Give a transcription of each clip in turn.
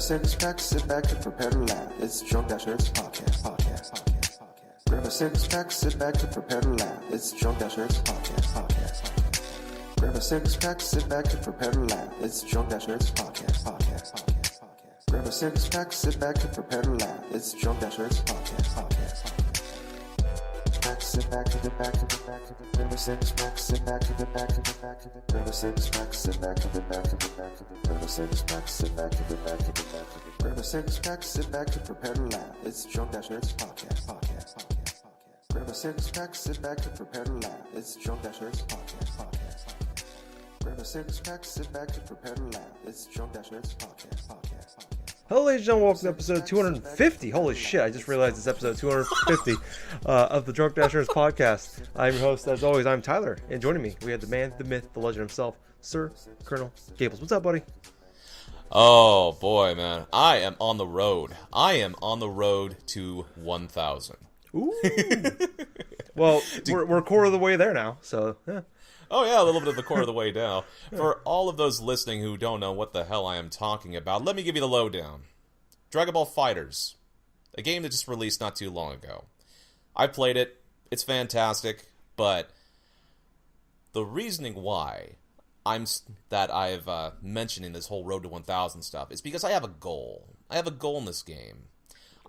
six pack, sit back and prepare to laugh. It's Drunk Dashers podcast. Grab a six pack, sit back and prepare to laugh. It's Drunk Dashers podcast. Grab a six pack, sit back and prepare to laugh. It's Drunk Dashers podcast. Grab a six pack, sit back and prepare to laugh. It's Drunk Dashers podcast. Sit back and get back and get back and get grab a six pack, sit back and get back and get back and get grab a six pack, sit back and get back and get back and get grab a six pack, sit back and get back and get back and get grab a six pack, sit back and prepare to laugh. It's Drunk Dashers podcast. Grab a six pack, sit back and prepare to laugh. It's Drunk Dashers podcast. Grab a six pack, sit back and prepare to laugh. It's Drunk Dashers podcast. Hello, ladies and gentlemen. Welcome to episode 250. Holy shit, I just realized it's episode 250 of the Drunk Dashers podcast. I'm your host, as always, I'm Tyler. And joining me, we have the man, the myth, the legend himself, Sir Colonel Gables. What's up, buddy? Oh, boy, man. I am on the road. I am on the road to 1,000. Ooh. Well, we're a quarter of the way there now, so, yeah. Oh, yeah, a little bit of the quarter of the way down. For all of those listening who don't know what the hell I am talking about, let me give you the lowdown. Dragon Ball FighterZ, a game that just released not too long ago. I played it. It's fantastic, but the reasoning why I've mentioning this whole Road to 1,000 stuff is because I have a goal. I have a goal in this game.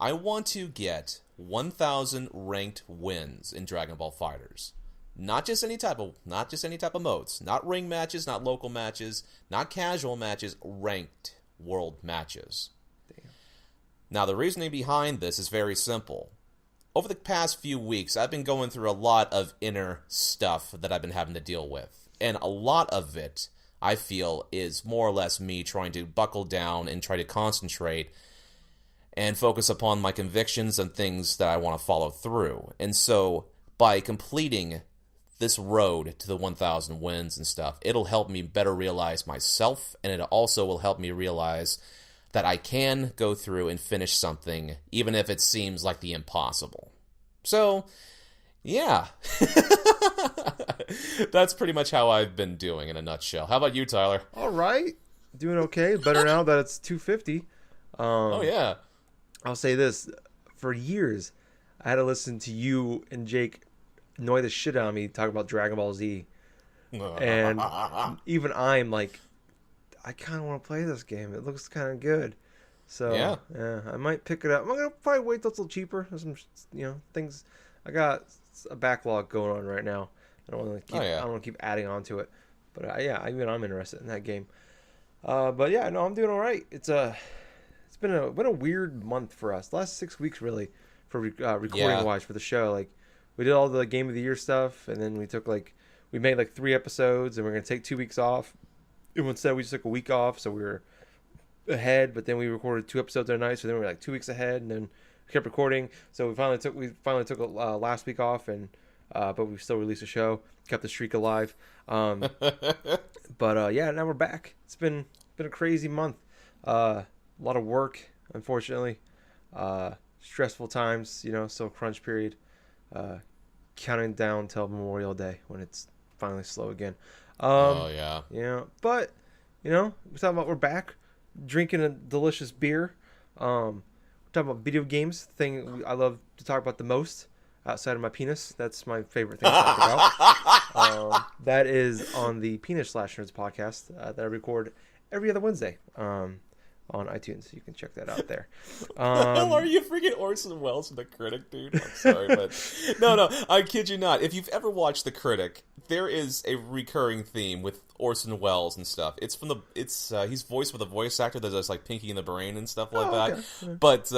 I want to get 1,000 ranked wins in Dragon Ball FighterZ. Not just any type of modes. Not ring matches, not local matches, not casual matches, ranked world matches. Damn. Now, the reasoning behind this is very simple. Over the past few weeks, I've been going through a lot of inner stuff that I've been having to deal with. And a lot of it, I feel, is more or less me trying to buckle down and try to concentrate and focus upon my convictions and things that I want to follow through. And so, by completing this road to the 1,000 wins and stuff, it'll help me better realize myself, and it also will help me realize that I can go through and finish something, even if it seems like the impossible. So, yeah. That's pretty much how I've been doing in a nutshell. How about you, Tyler? All right. Doing okay. Better now that it's 250. Oh, yeah. I'll say this. For years, I had to listen to you and Jake annoy the shit out of me talk about Dragon Ball Z. And even I'm like, I kind of want to play this game. It looks kind of good. So, yeah, I might pick it up. I'm going to probably wait till it's a little cheaper. There's some, things. I got a backlog going on right now. I don't want to keep adding on to it. But, I'm interested in that game. But, yeah, no, I'm doing all right. It's been a weird month for us. The last 6 weeks, really, for recording-wise for the show. Like, we did all the Game of the Year stuff, and then we made 3 episodes, and we're going to take 2 weeks off. And instead, we just took a week off, so we were ahead, but then we recorded 2 episodes at night, so then we were 2 weeks ahead, and then we kept recording. So we finally took last week off, and but we still released a show, kept the streak alive. But now we're back. It's been a crazy month. A lot of work, unfortunately. Stressful times, still crunch period. Counting down till Memorial Day when it's finally slow again. Yeah, but we're back drinking a delicious beer. We're talking about video games, the thing I love to talk about the most outside of my penis. That's my favorite thing to talk about. That is on the Penis Nerds podcast that I record every other Wednesday. On iTunes. You can check that out there. Hell, are you freaking Orson Welles in The Critic, dude? I'm sorry, but no, I kid you not. If you've ever watched The Critic, there is a recurring theme with Orson Welles and stuff. He's voiced with a voice actor that does Pinky in the Brain and stuff like that. Okay. But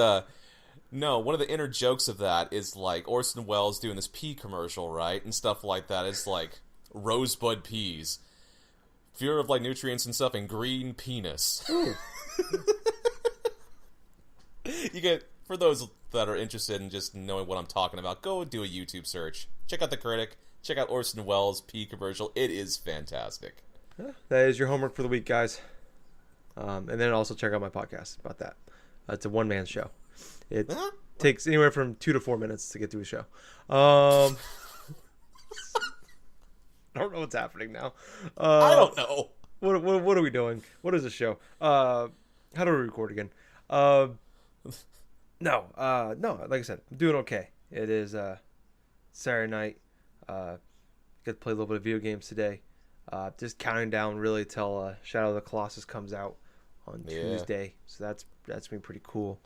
no, one of the inner jokes of that is Orson Welles doing this pea commercial, right, and stuff like that. It's rosebud peas, fear of nutrients and stuff, and green penis. You get, for those that are interested in just knowing what I'm talking about, go do a YouTube search. Check out The Critic. Check out Orson Welles' pea commercial. It is fantastic. Yeah, that is your homework for the week, guys. And then also check out my podcast about that. It's a one-man show. It takes anywhere from 2 to 4 minutes to get to a show. I don't know what's happening now. I don't know. What are we doing? What is the show? How do we record again? No, like I said, I'm doing okay. It is Saturday night. Get to play a little bit of video games today. Just counting down really till Shadow of the Colossus comes out on Tuesday. So that's been pretty cool.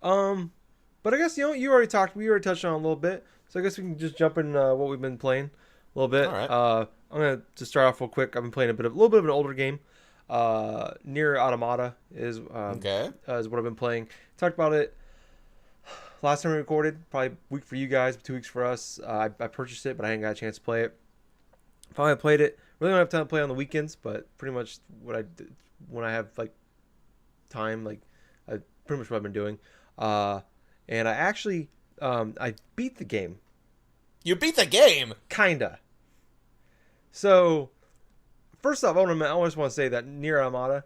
But I guess we already touched on it a little bit. So I guess we can just jump in what we've been playing a little bit. All right. I'm gonna just start off real quick. I've been playing a little bit of an older game. Nier Automata is what I've been playing. Talked about it last time we recorded, probably a week for you guys, 2 weeks for us. I purchased it, but I hadn't got a chance to play it. Finally played it. Really don't have time to play on the weekends, but pretty much what I did when I have like time, pretty much what I've been doing. And I actually I beat the game. You beat the game? Kinda. So first off, I just want to say that Nier Automata,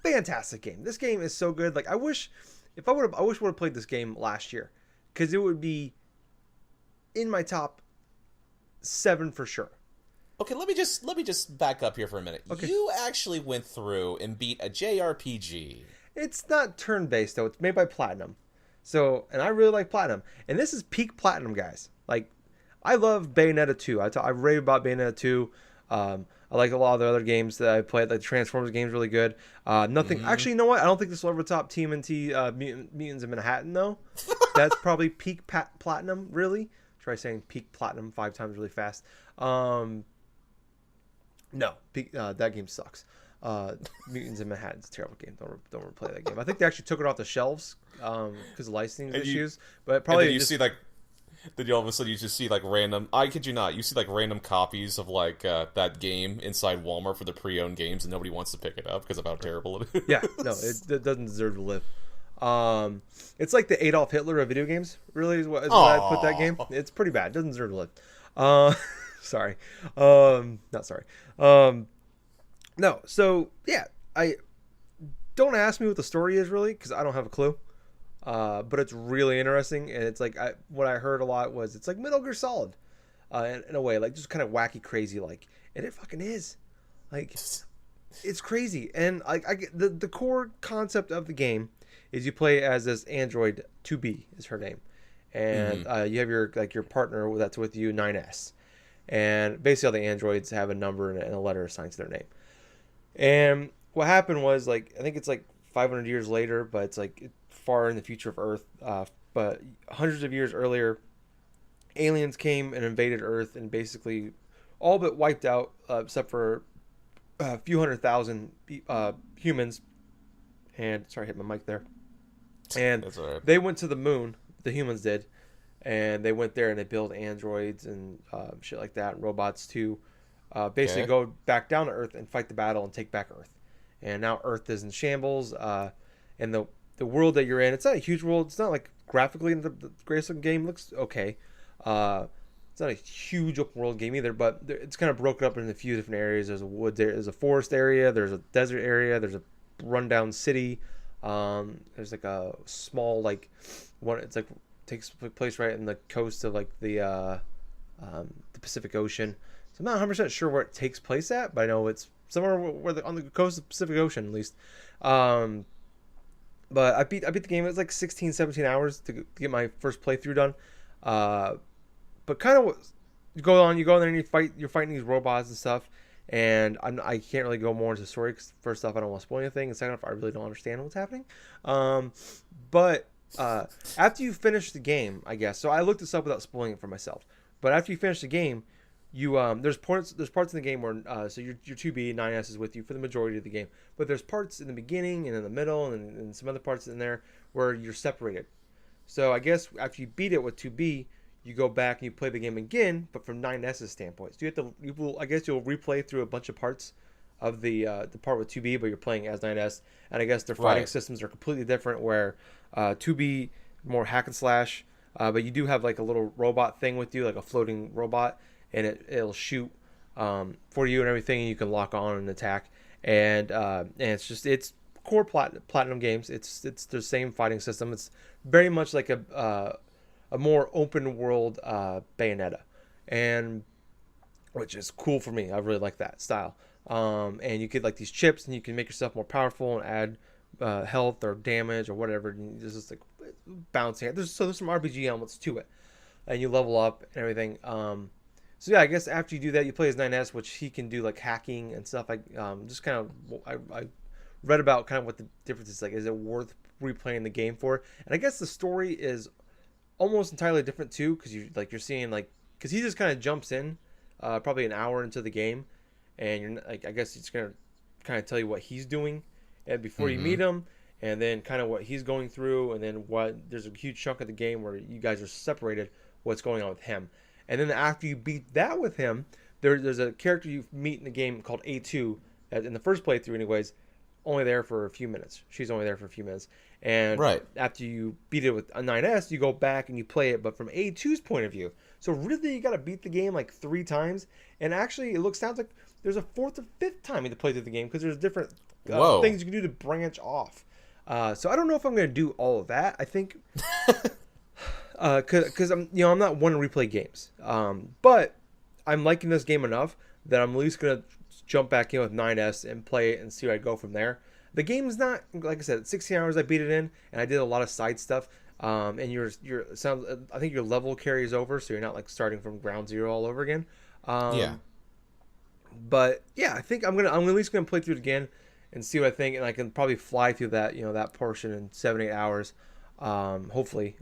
fantastic game. This game is so good. Like I wish I would have played this game last year, because it would be in my top 7 for sure. Okay, let me just back up here for a minute. Okay. You actually went through and beat a JRPG. It's not turn-based though. It's made by Platinum. So, and I really like Platinum. And this is peak Platinum, guys. Like, I love Bayonetta 2. I rave about Bayonetta 2. I like a lot of the other games that I played. Like the Transformers game's really good. Nothing. Actually, you know what? I don't think this will ever top TMNT Mutants in Manhattan though. That's probably peak Platinum. Really. Try saying peak Platinum 5 times really fast. No, that game sucks. Mutants in Manhattan's a terrible game. Don't ever play that game. I think they actually took it off the shelves because of licensing issues. But probably and then you all of a sudden you just see like random. I kid you not. You see like random copies of like that game inside Walmart for the pre-owned games, and nobody wants to pick it up because of how terrible it is. Yeah, no, it doesn't deserve to live. It's like the Adolf Hitler of video games. Really, is what I put that game. It's pretty bad. It doesn't deserve to live. Sorry. Not sorry. No. So yeah, I don't ask me what the story is really, because I don't have a clue. But it's really interesting, and it's like what I heard a lot was it's like Metal Gear Solid, in a way, like just kind of wacky, crazy, like, and it fucking is, like, it's crazy, and like I get the core concept of the game is you play as this android 2B is her name, and you have your partner that's with you 9S, and basically all the androids have a number and a letter assigned to their name, and what happened was like I think it's like 500 years later, but it's like far in the future of Earth, but hundreds of years earlier, aliens came and invaded Earth and basically all but wiped out, except for a few 100,000 humans. And sorry, I hit my mic there. And That's all right. They went to the moon. The humans did, and they went there and they built androids and shit like that, and robots to basically go back down to Earth and fight the battle and take back Earth. And now Earth is in shambles, and the world that you're in, it's not a huge world. It's not like graphically the greatest looking game. It looks okay. It's not a huge open world game either, but it's kind of broken up into a few different areas. There's a woods area, there's a forest area, there's a desert area, there's a rundown city. There's like a small one. It's like takes place right in the coast of like the Pacific Ocean. So I'm not 100% sure where it takes place at, but I know it's somewhere on the coast of the Pacific Ocean at least. But I beat the game. It was like 16, 17 hours to get my first playthrough done. But kind of you go in there and you're fighting these robots and stuff. And I can't really go more into the story because first off, I don't want to spoil anything. And second off, I really don't understand what's happening. But after you finish the game, I guess. So I looked this up without spoiling it for myself. But after you finish the game, you there's parts in the game where so your 2B 9S is with you for the majority of the game, but there's parts in the beginning and in the middle and some other parts in there where you're separated. So I guess after you beat it with 2B, you go back and you play the game again, but from 9S's standpoint. So you'll replay through a bunch of parts of the part with 2B, but you're playing as 9S, and I guess their fighting systems are completely different. Where 2B more hack and slash, but you do have like a little robot thing with you, like a floating robot. And it'll shoot for you and everything, and you can lock on and attack. And it's core platinum games. It's the same fighting system. It's very much like a more open world Bayonetta, and which is cool for me. I really like that style. And you get like these chips, and you can make yourself more powerful and add health or damage or whatever. And there's just like bouncing. There's some RPG elements to it, and you level up and everything. So yeah, I guess after you do that, you play as 9S, which he can do like hacking and stuff. Just kind of I read about kind of what the difference is like. Is it worth replaying the game for? And I guess the story is almost entirely different too, because you're seeing like, because he just kind of jumps in probably an hour into the game, and you're like, I guess it's gonna kind of tell you what he's doing and before you meet him, and then kind of what he's going through, and then what there's a huge chunk of the game where you guys are separated, what's going on with him. And then after you beat that with him, there's a character you meet in the game called A2 that in the first playthrough anyways, only there for a few minutes. She's only there for a few minutes. And after you beat it with a 9S, you go back and you play it, but from A2's point of view. So really you got to beat the game like 3 times. And actually sounds like there's a 4th or 5th time you have to play through the game because there's different things you can do to branch off. So I don't know if I'm going to do all of that. I think... Because I'm not one to replay games, but I'm liking this game enough that I'm at least gonna jump back in with 9S and play it and see where I go from there. The game's not, like I said, 16 hours I beat it in, and I did a lot of side stuff. And I think your level carries over, so you're not like starting from ground zero all over again. But yeah, I think I'm at least gonna play through it again and see what I think, and I can probably fly through that that portion in 7-8 hours, hopefully.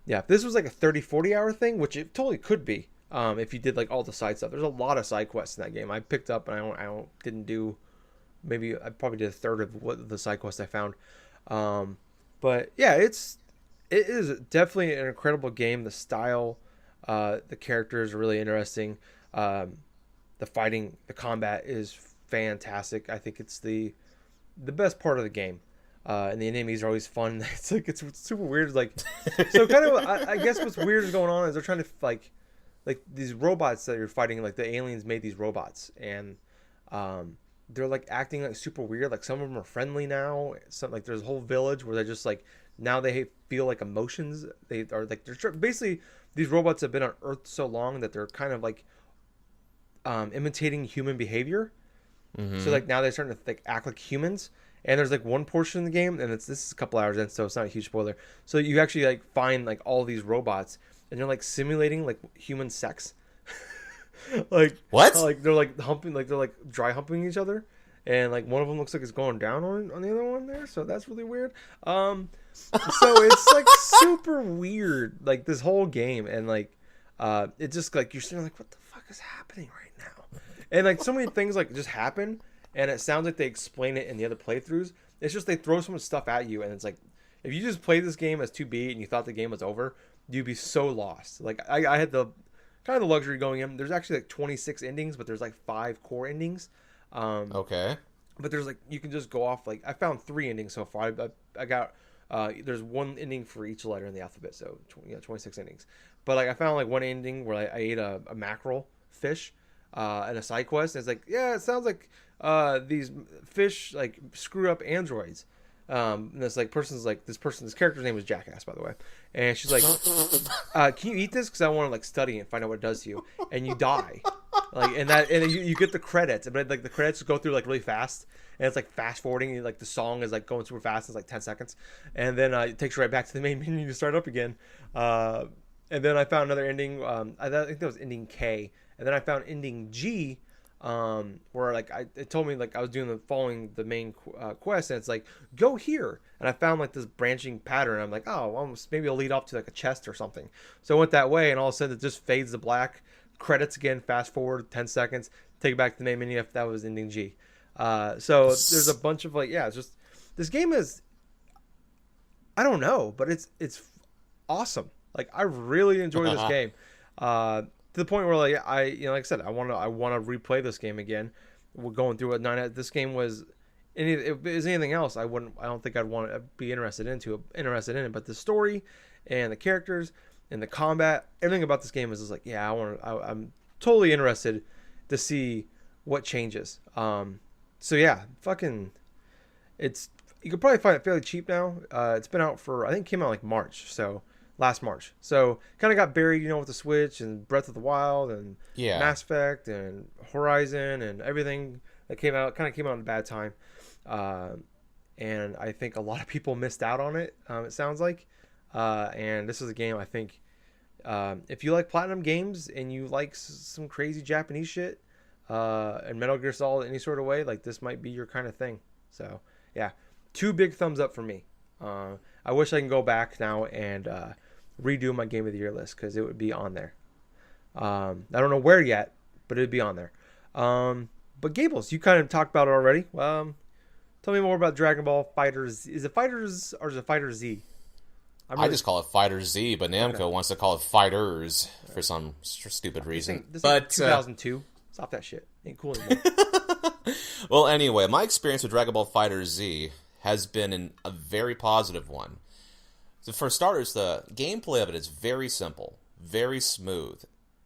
Yeah, if this was like a 30-40 hour thing, which it totally could be, if you did like all the side stuff. There's a lot of side quests in that game. I picked up and I didn't do, maybe I probably did a third of what the side quests I found. But yeah, it is definitely an incredible game. The style, the characters are really interesting. The fighting, the combat is fantastic. I think it's the best part of the game. And the enemies are always fun. It's super weird. Like, so kind of, I guess what's weird is going on is they're trying to like these robots that you're fighting. Like the aliens made these robots, and they're like acting like super weird. Like some of them are friendly now. Some like there's a whole village where they're just like now they feel like emotions. They are like basically these robots have been on Earth so long that they're kind of like imitating human behavior. So like now they're starting to like act like humans. And there's like one portion in the game, and this is a couple hours in, so it's not a huge spoiler. So you actually like find like all these robots, and they're like simulating like human sex. Like what? Like they're like humping, like they're like dry humping each other, and like one of them looks like it's going down on the other one there. So that's really weird. So it's like super weird, like this whole game, and like it's just like you're sitting like, what the fuck is happening right now? And like so many things like just happen. And it sounds like they explain it in the other playthroughs. It's just they throw so much stuff at you, and it's like, if you just played this game as 2B and you thought the game was over, you'd be so lost. Like, I had the kind of the luxury going in. There's actually like 26 endings, but there's like 5 core endings. Okay. But there's like, you can just go off, like, I found 3 endings so far. I got, there's 1 ending for each letter in the alphabet, so 26 endings. But like, I found like 1 ending where I ate a mackerel fish and a side quest. And it's like, yeah, it sounds like these fish like screw up androids. And this this character's name was Jackass, by the way. And she's like, can you eat this? Because I want to like study and find out what it does to you. And you die. Like, and you get the credits, but like the credits go through like really fast, and it's like fast forwarding. And, like the song is like going super fast. It's like 10 seconds, and then it takes you right back to the main menu to start up again. And then I found another ending. I think that was ending K, and then I found ending G, where like it told me like I was following the main quest, and it's like go here, and I found like this branching pattern. I'm like, oh, well, maybe it'll lead up to like a chest or something. So I went that way, and all of a sudden it just fades to black. Credits again, fast forward 10 seconds, take it back to the main menu if that was ending G. So there's a bunch of like, yeah, it's just, this game is, I don't know, but it's awesome. Like, I really enjoy this game. To the point where like like I said, I want to replay this game again. We're going through it. This game was, if it was anything else, I don't think I'd want to be interested in it. But the story and the characters and the combat, everything about this game is just like, yeah, I'm totally interested to see what changes. So yeah, fucking, you could probably find it fairly cheap now. It's been out for, I think it came out like last March. So kind of got buried, with the Switch and Breath of the Wild and Mass Effect and Horizon and everything that came out, kind of came out at a bad time. and I think a lot of people missed out on it. It sounds like, and this is a game I think if you like Platinum games and you like some crazy Japanese shit, and Metal Gear Solid any sort of way, like this might be your kind of thing. So yeah, 2 big thumbs up for me. I wish I can go back now and redo my Game of the Year list because it would be on there. I don't know where yet, but it'd be on there. But Gables, you kind of talked about it already. Tell me more about Dragon Ball FighterZ. Is it FighterZ or is it FighterZ? I just call it FighterZ, but Namco wants to call it FighterZ for some stupid reason. This ain't 2002. Stop that shit. Ain't cool anymore. Well, anyway, my experience with Dragon Ball FighterZ has been a very positive one. So for starters, the gameplay of it is very simple, very smooth.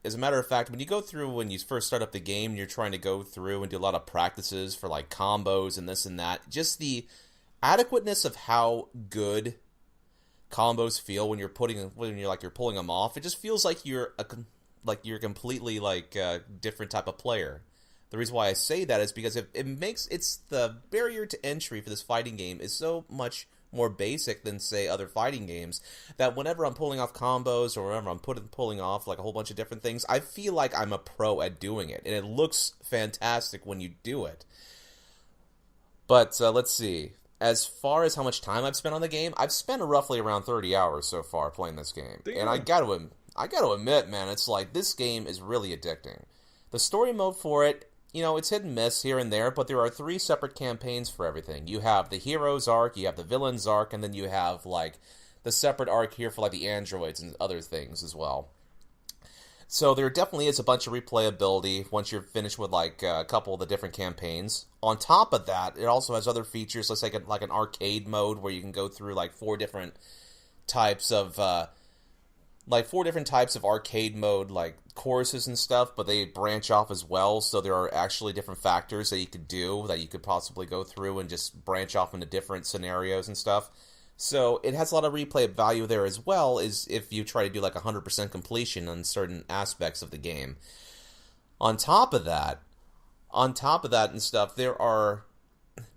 As a matter of fact, when you first start up the game, you're trying to go through and do a lot of practices for like combos and this and that. Just the adequateness of how good combos feel when you're pulling them off. It just feels like you're completely like a different type of player. The reason why I say that is because it's the barrier to entry for this fighting game is so much more basic than, say, other fighting games, that whenever I'm pulling off combos or whenever I'm pulling off like a whole bunch of different things, I feel like I'm a pro at doing it, and it looks fantastic when you do it. But let's see. As far as how much time I've spent on the game, I've spent roughly around 30 hours so far playing this game. Damn. And I got to admit, man, it's like this game is really addicting. The story mode for it, it's hit and miss here and there, but there are 3 separate campaigns for everything. You have the hero's arc, you have the villain's arc, and then you have, like, the separate arc here for, like, the androids and other things as well. So there definitely is a bunch of replayability once you're finished with, like, a couple of the different campaigns. On top of that, it also has other features, let's say, like an arcade mode where you can go through, like, 4 different types of arcade mode, like, courses and stuff, but they branch off as well, so there are actually different factors that you could do, that you could possibly go through and just branch off into different scenarios and stuff. So it has a lot of replay value there as well, as if you try to do like 100% completion on certain aspects of the game. On top of that and stuff, there are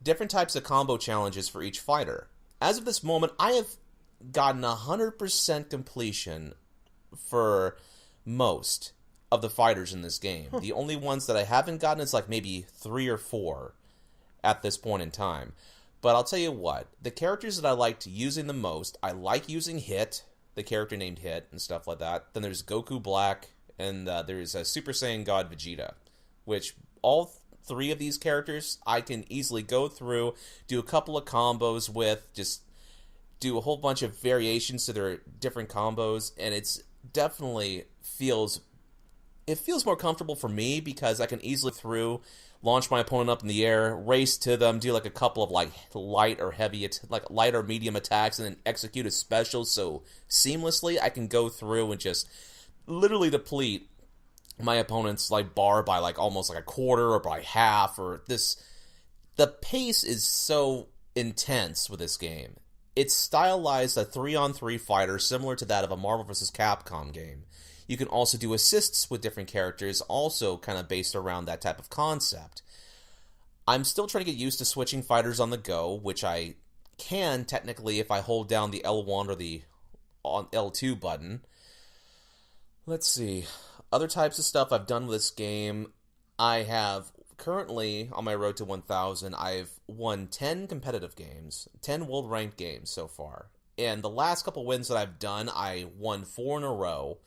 different types of combo challenges for each fighter. As of this moment, I have gotten 100% completion for most of the fighters in this game. The only ones that I haven't gotten is like maybe 3 or 4 at this point in time. But I'll tell you what, the characters that I liked using the most, I like using Hit, the character named Hit, and stuff like that. Then there's Goku Black, and there's Super Saiyan God Vegeta, which all 3 of these characters I can easily go through, do a couple of combos with, just do a whole bunch of variations to their different combos, and it's definitely feels more comfortable for me because I can easily launch my opponent up in the air, race to them, do like a couple of like light or medium attacks, and then execute a special so seamlessly I can go through and just literally deplete my opponent's like bar by like almost like a quarter or by half or this. The pace is so intense with this game. It's stylized a 3-on-3 fighter similar to that of a Marvel vs. Capcom game. You can also do assists with different characters, also kind of based around that type of concept. I'm still trying to get used to switching fighters on the go, which I can technically if I hold down the L1 or the L2 button. Let's see. Other types of stuff I've done with this game. I have currently, on my road to 1,000, I've won 10 competitive games, 10 world-ranked games so far. And the last couple wins that I've done, I won 4 in a row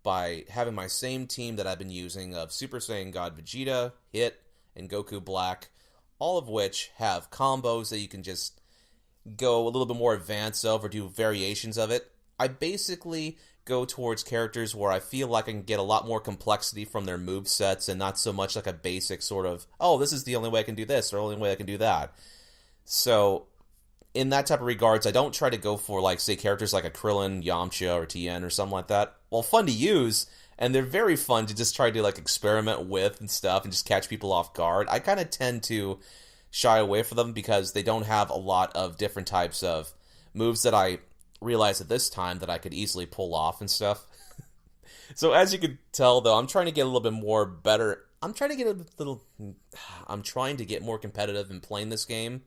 by having my same team that I've been using of Super Saiyan God Vegeta, Hit, and Goku Black, all of which have combos that you can just go a little bit more advanced of or do variations of it. I basically go towards characters where I feel like I can get a lot more complexity from their movesets and not so much like a basic sort of, oh, this is the only way I can do this or the only way I can do that. So in that type of regards, I don't try to go for, like, say, characters like a Krillin, Yamcha, or Tien or something like that. Well, fun to use, and they're very fun to just try to, like, experiment with and stuff and just catch people off guard. I kind of tend to shy away from them because they don't have a lot of different types of moves that I realize at this time that I could easily pull off and stuff. So as you can tell, though, I'm trying to get a little bit more better. I'm trying to get more competitive in playing this game.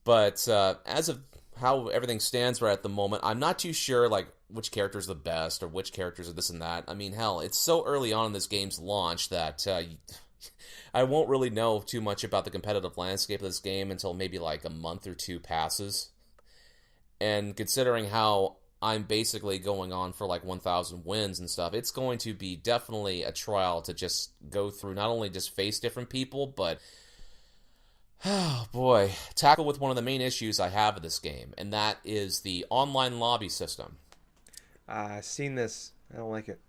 But as of how everything stands right at the moment, I'm not too sure like which character is the best or which characters are this and that. I mean, hell, it's so early on in this game's launch that I won't really know too much about the competitive landscape of this game until maybe like a month or two passes. And considering how I'm basically going on for like 1,000 wins and stuff, it's going to be definitely a trial to just go through, not only just face different people, but, oh boy, tackle with one of the main issues I have with this game, and that is the online lobby system. I've seen this. I don't like it.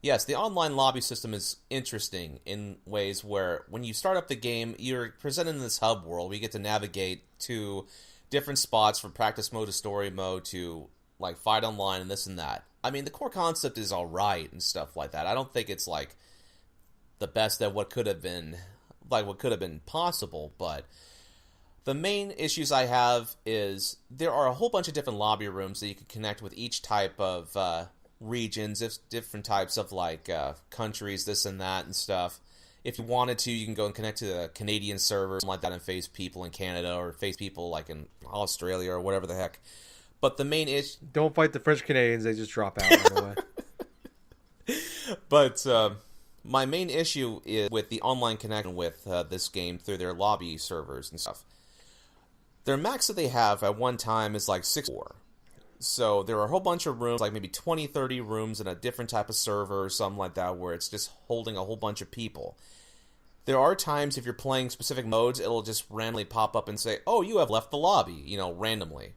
Yes, the online lobby system is interesting in ways where when you start up the game, you're presented in this hub world where you get to navigate to different spots from practice mode to story mode to like fight online and this and that. I mean, the core concept is all right and stuff like that. I don't think it's like the best at what could have been possible, but the main issues I have is there are a whole bunch of different lobby rooms that you can connect with each type of regions, different types of like countries, this and that and stuff. If you wanted to, you can go and connect to the Canadian server, something like that, and face people in Canada or face people like in Australia or whatever the heck. But the main issue... Don't fight the French Canadians, they just drop out right away. But my main issue is with the online connection with this game through their lobby servers and stuff. Their max that they have at one time is like 64. So there are a whole bunch of rooms, like maybe 20, 30 rooms in a different type of server or something like that, where it's just holding a whole bunch of people. There are times if you're playing specific modes, it'll just randomly pop up and say, oh, you have left the lobby, randomly.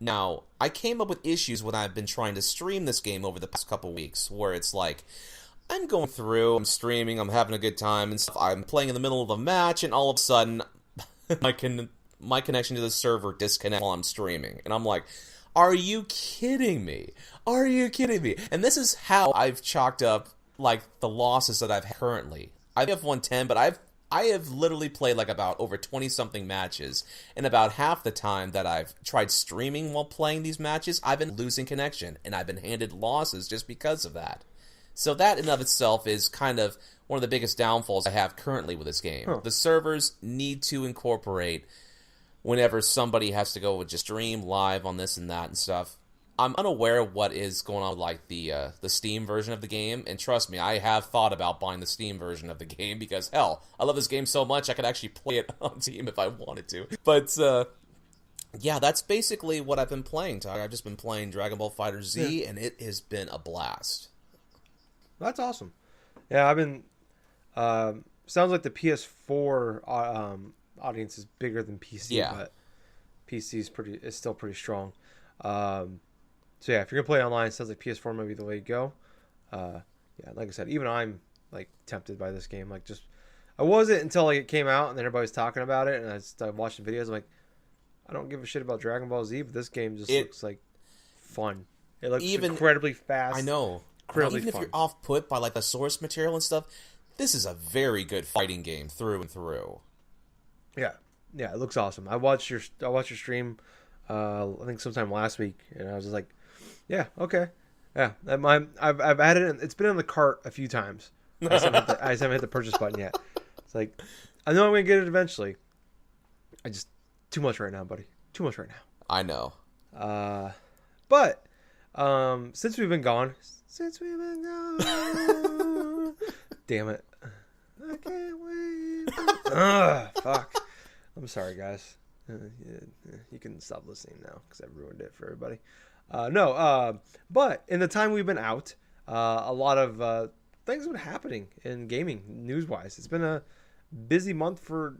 Now, I came up with issues when I've been trying to stream this game over the past couple weeks, where it's like, I'm going through, I'm streaming, I'm having a good time, and stuff. I'm playing in the middle of a match, and all of a sudden, my connection to the server disconnects while I'm streaming. And I'm like, are you kidding me? Are you kidding me? And this is how I've chalked up, like, the losses that I've had currently. I have won 10, but I have literally played, like, about over 20-something matches. And about half the time that I've tried streaming while playing these matches, I've been losing connection. And I've been handed losses just because of that. So that in of itself is kind of one of the biggest downfalls I have currently with this game. Huh. The servers need to incorporate... whenever somebody has to go with just stream live on this and that and stuff. I'm unaware of what is going on with like the Steam version of the game, and trust me, I have thought about buying the Steam version of the game because, hell, I love this game so much I could actually play it on Steam if I wanted to. But, yeah, that's basically what I've been playing, Todd. I've just been playing Dragon Ball FighterZ, and it has been a blast. That's awesome. Yeah, I've been... sounds like the PS4... audience is bigger than PC, but PC is still pretty strong. So yeah, if you're gonna play online, it sounds like PS4 might be the way to go. Yeah, like I said, even I'm like tempted by this game. Like, just I wasn't until like it came out and then everybody was talking about it, and I started watching videos. I'm like, I don't give a shit about Dragon Ball Z, but this game just looks like fun. It looks incredibly fast. I know. Incredibly even fun. If you're off put by like the source material and stuff, this is a very good fighting game through and through. Yeah, it looks awesome. I watched your stream, I think sometime last week, and I was just like, yeah, okay, yeah. I've added it. It's been in the cart a few times. I just haven't hit the purchase button yet. It's like, I know I'm gonna get it eventually. I just too much right now, buddy. Too much right now. I know. But since we've been gone, damn it, I can't wait. Fuck. I'm sorry, guys. You can stop listening now because I've ruined it for everybody. But in the time we've been out, a lot of things have been happening in gaming news-wise. It's been a busy month for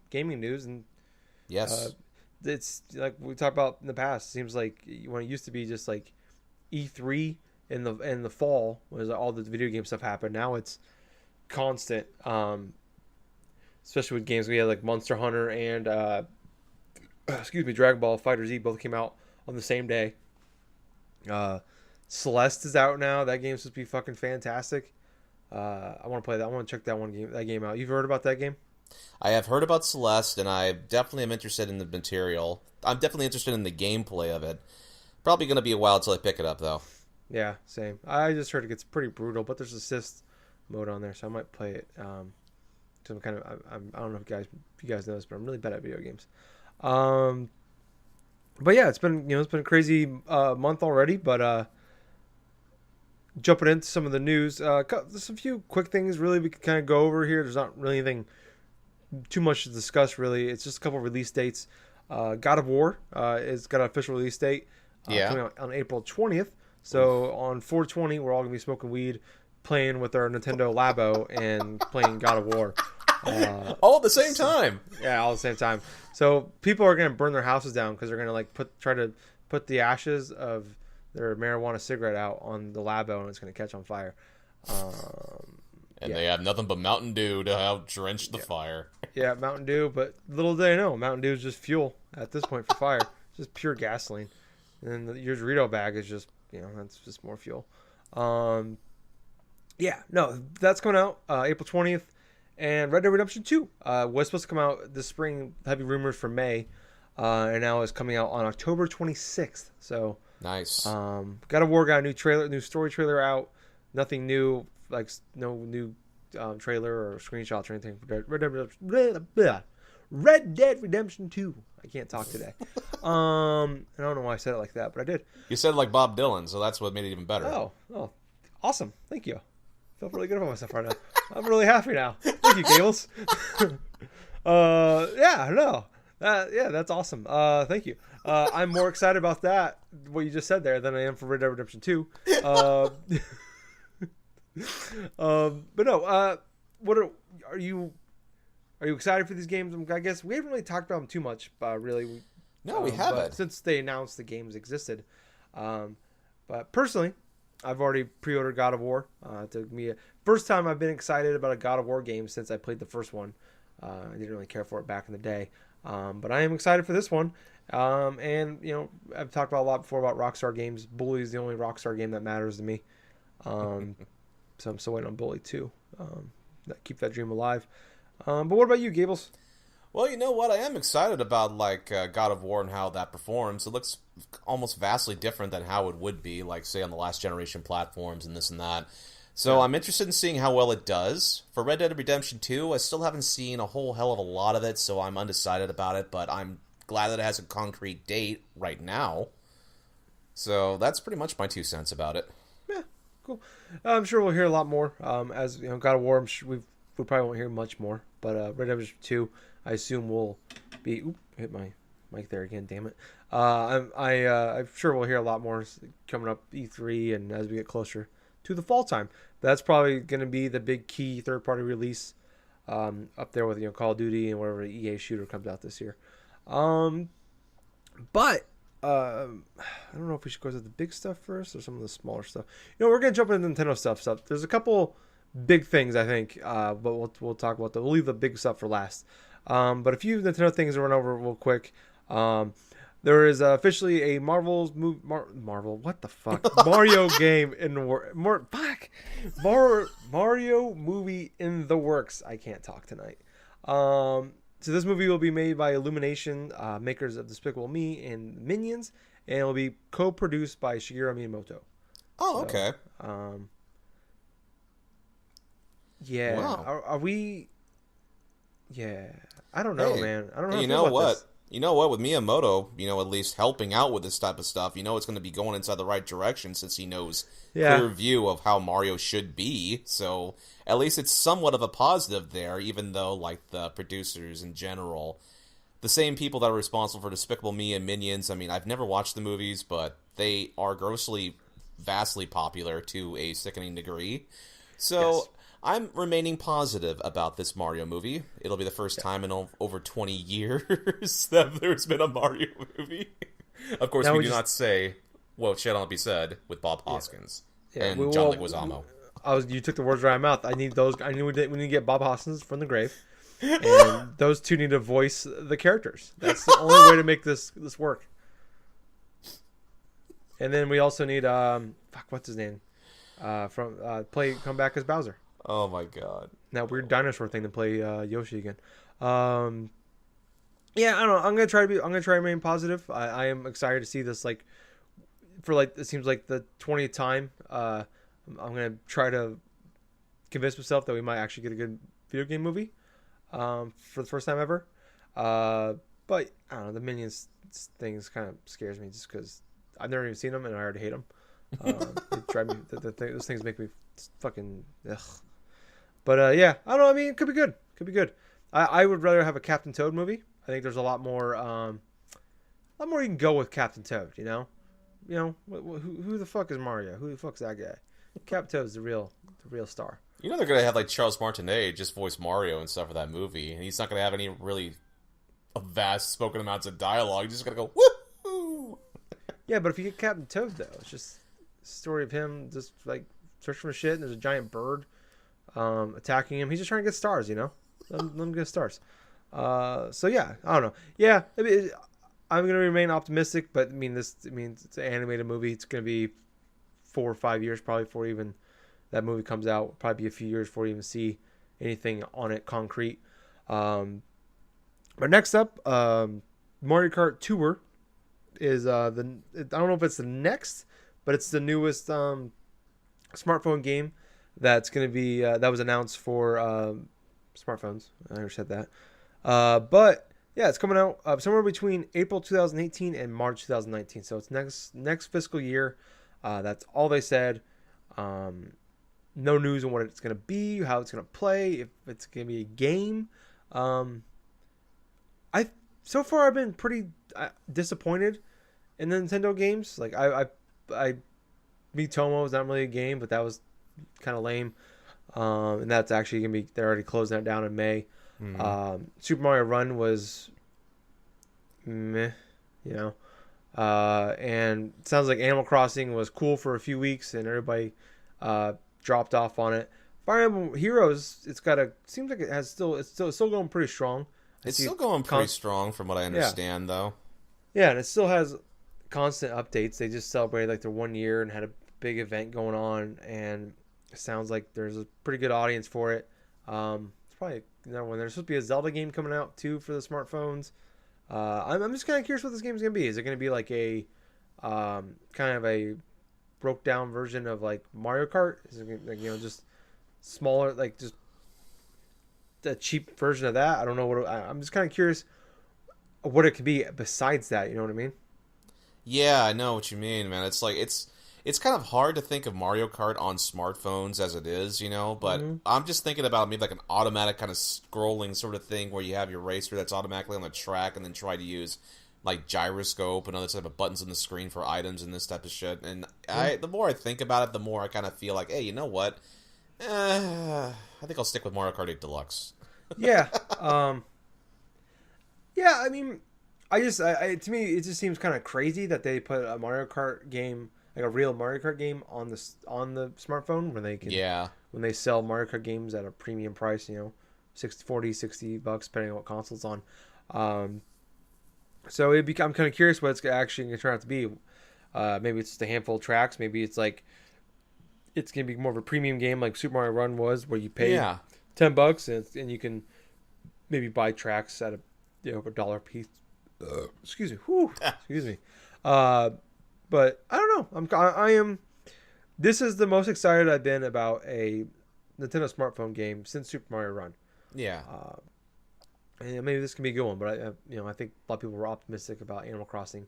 gaming news, and yes, it's like we talked about in the past. It seems like when it used to be just like E3 in the fall, when all the video game stuff happened. Now it's constant. Especially with games we had like Monster Hunter and Dragon Ball FighterZ both came out on the same day. Celeste is out now. That game's supposed to be fucking fantastic. I want to play that. I want to check that game out. You've heard about that game? I have heard about Celeste, and I definitely am interested in the material. I'm definitely interested in the gameplay of it. Probably going to be a while until I pick it up, though. Yeah, same. I just heard it gets pretty brutal, but there's assist mode on there, so I might play it. So I don't know if you guys know this, but I'm really bad at video games. But yeah, it's been a crazy month already. But jumping into some of the news, there's a few quick things really we can kind of go over here. There's not really anything too much to discuss really. It's just a couple of release dates. God of War is got an official release date coming out on April 20th. So on 4/20, we're all gonna be smoking weed, playing with our Nintendo Labo, and playing God of War. All at the same time. Yeah, all at the same time. So people are gonna burn their houses down because they're gonna like try to put the ashes of their marijuana cigarette out on the Labo, and it's gonna catch on fire. And they have nothing but Mountain Dew to help drench the fire. Yeah, Mountain Dew, but little do they know, Mountain Dew is just fuel at this point for fire. It's just pure gasoline. And then your Dorito bag is just, that's just more fuel. Yeah, no, that's coming out April 20th. And Red Dead Redemption 2 was supposed to come out this spring, heavy rumors for May. And now is coming out on October 26th. So nice. God of War got a new story trailer out. Nothing new, like no new trailer or screenshots or anything for Red Dead Redemption 2. I can't talk today. I don't know why I said it like that, but I did. You said it like Bob Dylan, so that's what made it even better. Oh, awesome. Thank you. I feel really good about myself right now. I'm really happy now. Thank you, Gables. That's awesome. Thank you. I'm more excited about that, what you just said there, than I am for Red Dead Redemption 2. But no, what are you excited for these games? I guess we haven't really talked about them too much, really. No, we haven't. Since they announced the games existed. But personally, I've already pre-ordered God of War. It took me first time I've been excited about a God of War game since I played the first one. I didn't really care for it back in the day. But I am excited for this one. And, I've talked about a lot before about Rockstar games. Bully is the only Rockstar game that matters to me. So I'm still waiting on Bully 2. Keep that dream alive. But what about you, Gables? Well, you know what? I am excited about God of War and how that performs. It looks almost vastly different than how it would be, like, say, on the last generation platforms and this and that. So I'm interested in seeing how well it does. For Red Dead Redemption 2, I still haven't seen a whole hell of a lot of it, so I'm undecided about it, but I'm glad that it has a concrete date right now. So that's pretty much my 2 cents about it. Yeah, cool. I'm sure we'll hear a lot more. As God of War, I'm sure we probably won't hear much more. But Red Dead Redemption 2, I assume will be. Oop, hit my mic there again. Damn it. I'm sure we'll hear a lot more coming up E3 and as we get closer to the fall time. That's probably going to be the big key third-party release up there with Call of Duty and whatever EA shooter comes out this year. But I don't know if we should go to the big stuff first or some of the smaller stuff. We're going to jump into Nintendo stuff. There's a couple big things, I think, but we'll talk about that. We'll leave the big stuff for last. But a few Nintendo things to run over real quick. There is officially a Marvel what the fuck? Mario game in the works. Mario movie in the works. I can't talk tonight. So this movie will be made by Illumination, makers of Despicable Me and Minions, and it will be co-produced by Shigeru Miyamoto. Oh, okay. Yeah. Wow. Are we? Yeah. I don't know, man. I don't know. You know what? You know what? With Miyamoto, at least helping out with this type of stuff, it's going to be going inside the right direction since he knows clear view of how Mario should be. So at least it's somewhat of a positive there, even though, like, the producers in general, the same people that are responsible for Despicable Me and Minions, I mean, I've never watched the movies, but they are vastly popular to a sickening degree. So yes. I'm remaining positive about this Mario movie. It'll be the first time in over 20 years that there's been a Mario movie. Of course, we do not say, well, shall not be said, with Bob Hoskins and John Leguizamo. You took the words right out of my mouth. I need those. I knew we need to get Bob Hoskins from the grave. And those two need to voice the characters. That's the only way to make this work. And then we also need, what's his name? Come back as Bowser. Oh my god! That weird dinosaur thing to play Yoshi again. I don't know. I'm gonna try to remain positive. I am excited to see this. It seems like the 20th time. I'm gonna try to convince myself that we might actually get a good video game movie, for the first time ever. But But I don't know, the Minions things kind of scares me just because I've never even seen them and I already hate them. They drive me. Those things make me fucking ugh. But yeah, I don't know. I mean, it could be good. Could be good. I would rather have a Captain Toad movie. I think there's a lot more you can go with Captain Toad. You know, who the fuck is Mario? Who the fuck's that guy? Captain Toad's the real star. You know they're gonna have like Charles Martinet just voice Mario and stuff for that movie, and he's not gonna have any really vast spoken amounts of dialogue. He's just gonna go woohoo. Yeah, but if you get Captain Toad though, it's just a story of him just like searching for shit, and there's a giant bird attacking him. He's just trying to get stars, you know. Let him get stars. So yeah, I don't know. Yeah, I mean, I'm gonna remain optimistic, but I mean it's an animated movie. It's gonna be 4 or 5 years probably before even that movie comes out. It'll probably be a few years before you even see anything on it concrete. But next up, Mario Kart Tour is I don't know if it's the next, but it's the newest smartphone game that's going to be that was announced for smartphones. I already said that. But yeah, it's coming out somewhere between April 2018 and March 2019. So it's next fiscal year. That's all they said. No news on what it's going to be, how it's going to play, if it's going to be a game. So far I've been pretty disappointed in the Nintendo games. Like I Miitomo was not really a game, but that was kind of lame. And that's actually going to be, they're already closing that down in May. Super Mario Run was meh, you know. And it sounds like Animal Crossing was cool for a few weeks and everybody dropped off on it. Fire Emblem Heroes, seems like it's still going pretty strong. It's still going pretty strong from what I understand, though. Yeah, and it still has constant updates. They just celebrated like their 1 year and had a big event going on, and it sounds like there's a pretty good audience for it. It's probably another one. There's supposed to be a Zelda game coming out too for the smartphones. I'm just kind of curious what this game's gonna be. Is it gonna be like a kind of a broke down version of like Mario Kart? Is it like, just smaller, like just a cheap version of that? I don't know what I'm just kind of curious what it could be besides that. You know what I mean? Yeah, I know what you mean, man. It's like it's kind of hard to think of Mario Kart on smartphones as it is, but I'm just thinking about maybe like an automatic kind of scrolling sort of thing where you have your racer that's automatically on the track and then try to use like gyroscope and other type of buttons on the screen for items and this type of shit. And the more I think about it, the more I kind of feel like, hey, you know what? I think I'll stick with Mario Kart 8 Deluxe. Yeah. Yeah, I mean, to me, it just seems kind of crazy that they put a Mario Kart game, like a real Mario Kart game, on the smartphone when they sell Mario Kart games at a premium price, $60 depending on what console it's on. So I'm kind of curious what it's actually going to turn out to be. Maybe it's just a handful of tracks. Maybe it's like it's going to be more of a premium game like Super Mario Run was, where you pay $10 and you can maybe buy tracks at a $1 a piece. Excuse me. Excuse me. But I don't know. This is the most excited I've been about a Nintendo smartphone game since Super Mario Run. Yeah. And maybe this can be a good one, but I think a lot of people were optimistic about Animal Crossing,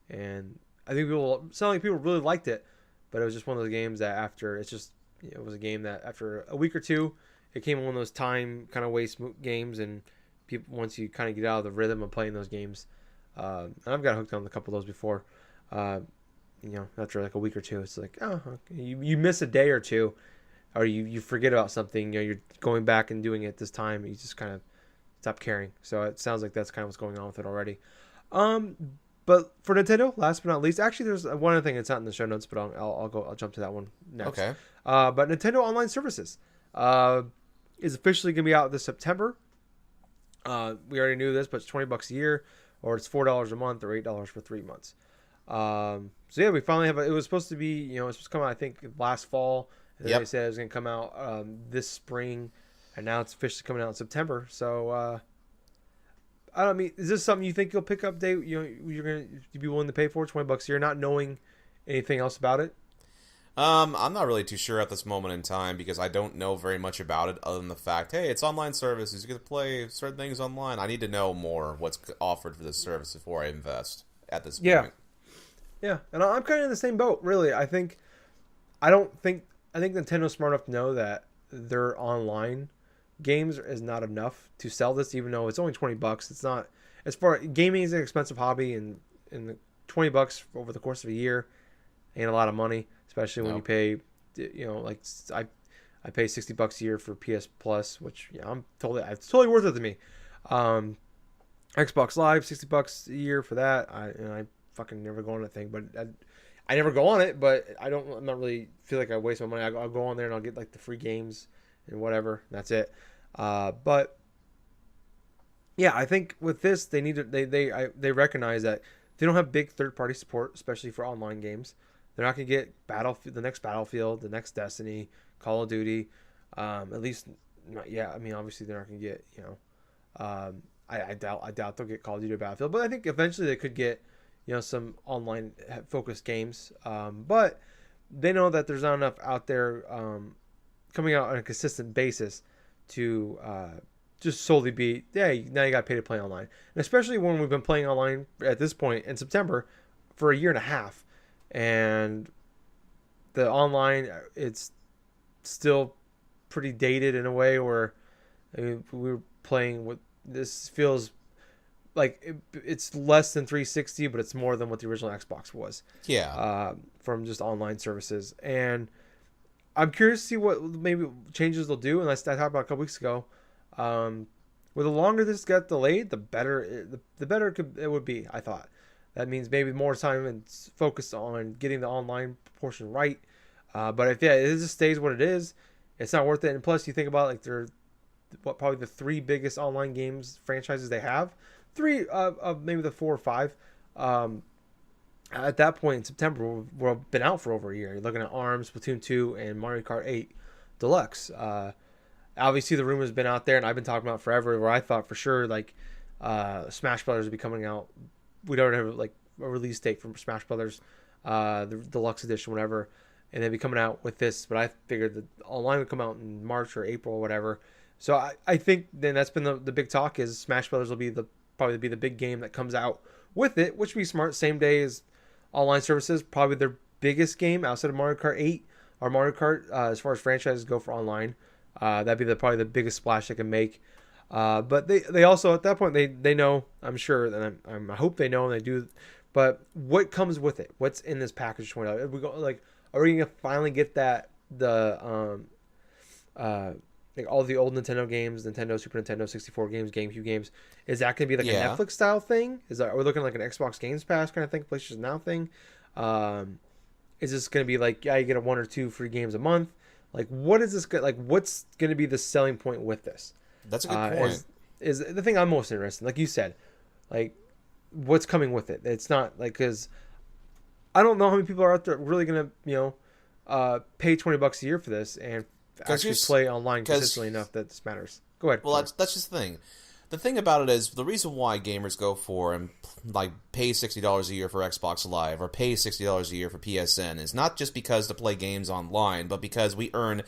and I think people really liked it, but it was just one of those games that it was a game that after a week or two, it came one of those time kind of waste games, and people, once you kind of get out of the rhythm of playing those games, and I've got hooked on a couple of those before. After like a week or two, it's like, oh, okay. You miss a day or two, or you forget about something. You're going back and doing it this time. You just kind of stop caring. So it sounds like that's kind of what's going on with it already. But for Nintendo, last but not least, actually, there's one other thing that's not in the show notes, but I'll jump to that one next. Okay. But Nintendo Online Services is officially going to be out this September. We already knew this, but it's $20 a year, or it's $4 a month, or $8 for 3 months. So yeah, we finally have it was supposed to be, it's supposed to come out, I think, last fall, and then they said it was going to come out this spring, and now it's officially coming out in September. So I don't mean, is this something you think you'll pick up, Dave? You're going to be willing to pay for $20 a year, not knowing anything else about it? I'm not really too sure at this moment in time because I don't know very much about it other than the fact, hey, it's online services. You get to play certain things online. I need to know more what's offered for this service before I invest at this point. Yeah, and I'm kind of in the same boat, really. I think Nintendo's smart enough to know that their online games is not enough to sell this, even though it's only $20. It's not, as far gaming is an expensive hobby, and the $20 over the course of a year ain't a lot of money, especially when you pay, like I pay $60 a year for PS Plus, which it's totally worth it to me. Xbox Live, $60 a year for that. I fucking never go on that thing, but I never go on it, but I'm not really feel like I waste my money. I'll go on there and I'll get like the free games and whatever. And that's it. But yeah, I think with this, they need to, they recognize that they don't have big third-party support, especially for online games. They're not going to get the next Battlefield, the next Destiny, Call of Duty, at least not yet. I mean, obviously they're not going to get, I doubt they'll get Call of Duty or Battlefield, but I think eventually they could get, some online focused games. But they know that there's not enough out there coming out on a consistent basis to just solely be, now you got to pay to play online. And especially when we've been playing online at this point in September for a year and a half. And the online, it's still pretty dated in a way where we were playing with, this feels like it's less than 360, but it's more than what the original Xbox was. Yeah. From just online services. And I'm curious to see what maybe changes they'll do. And I talked about a couple weeks ago. Well, the longer this got delayed, the better it would be, I thought. That means maybe more time and focus on getting the online portion right. But if it just stays what it is, it's not worth it. And plus, you think about they're probably the three biggest online games franchises they have. Three of maybe the 4 or 5. At that point in September, we've been out for over a year. You're looking at ARMS, Splatoon 2, and Mario Kart 8 Deluxe. Obviously, the rumor's been out there, and I've been talking about it forever, where I thought for sure Smash Brothers would be coming out. We don't have a release date for Smash Brothers, the deluxe edition, whatever, and they'd be coming out with this. But I figured that online would come out in March or April or whatever. So I think then that's been the big talk, is Smash Brothers will be probably the big game that comes out with it, which would be smart. Same day as online services, probably their biggest game outside of Mario Kart 8 or Mario Kart as far as franchises go for online. That'd be probably the biggest splash they can make. But they also, at that point, they know, I'm sure, and I hope they know, and they do. But what comes with it? What's in this package? Are we gonna finally get all the old Nintendo games, Nintendo, Super Nintendo, 64 games, GameCube games? Is that gonna be a Netflix style thing? Are we looking like an Xbox Games Pass kind of thing, PlayStation Now thing? Is this gonna be you get 1 or 2 free games a month? What is this? What's gonna be the selling point with this? That's a good point. Is the thing I'm most interested in, like you said, what's coming with it? It's not because I don't know how many people are out there really gonna pay $20 a year for this and actually play online consistently enough that this matters. Go ahead. Well, that's just the thing. The thing about it is the reason why gamers go for and pay $60 a year for Xbox Live or pay $60 a year for PSN is not just because to play games online, but because we earn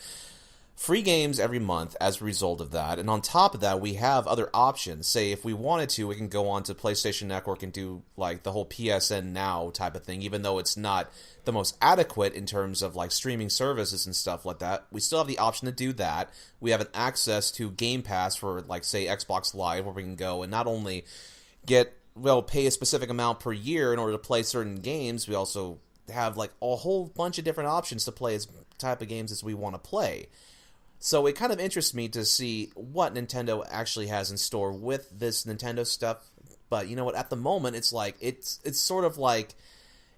free games every month as a result of that. And on top of that, we have other options. Say, if we wanted to, we can go on to PlayStation Network and do the whole PSN Now type of thing, even though it's not the most adequate in terms of streaming services and stuff like that. We still have the option to do that. We have an access to Game Pass for, say, Xbox Live, where we can go and not only pay a specific amount per year in order to play certain games, we also have, a whole bunch of different options to play as type of games as we want to play. So it kind of interests me to see what Nintendo actually has in store with this Nintendo stuff. But you know what? At the moment, it's sort of like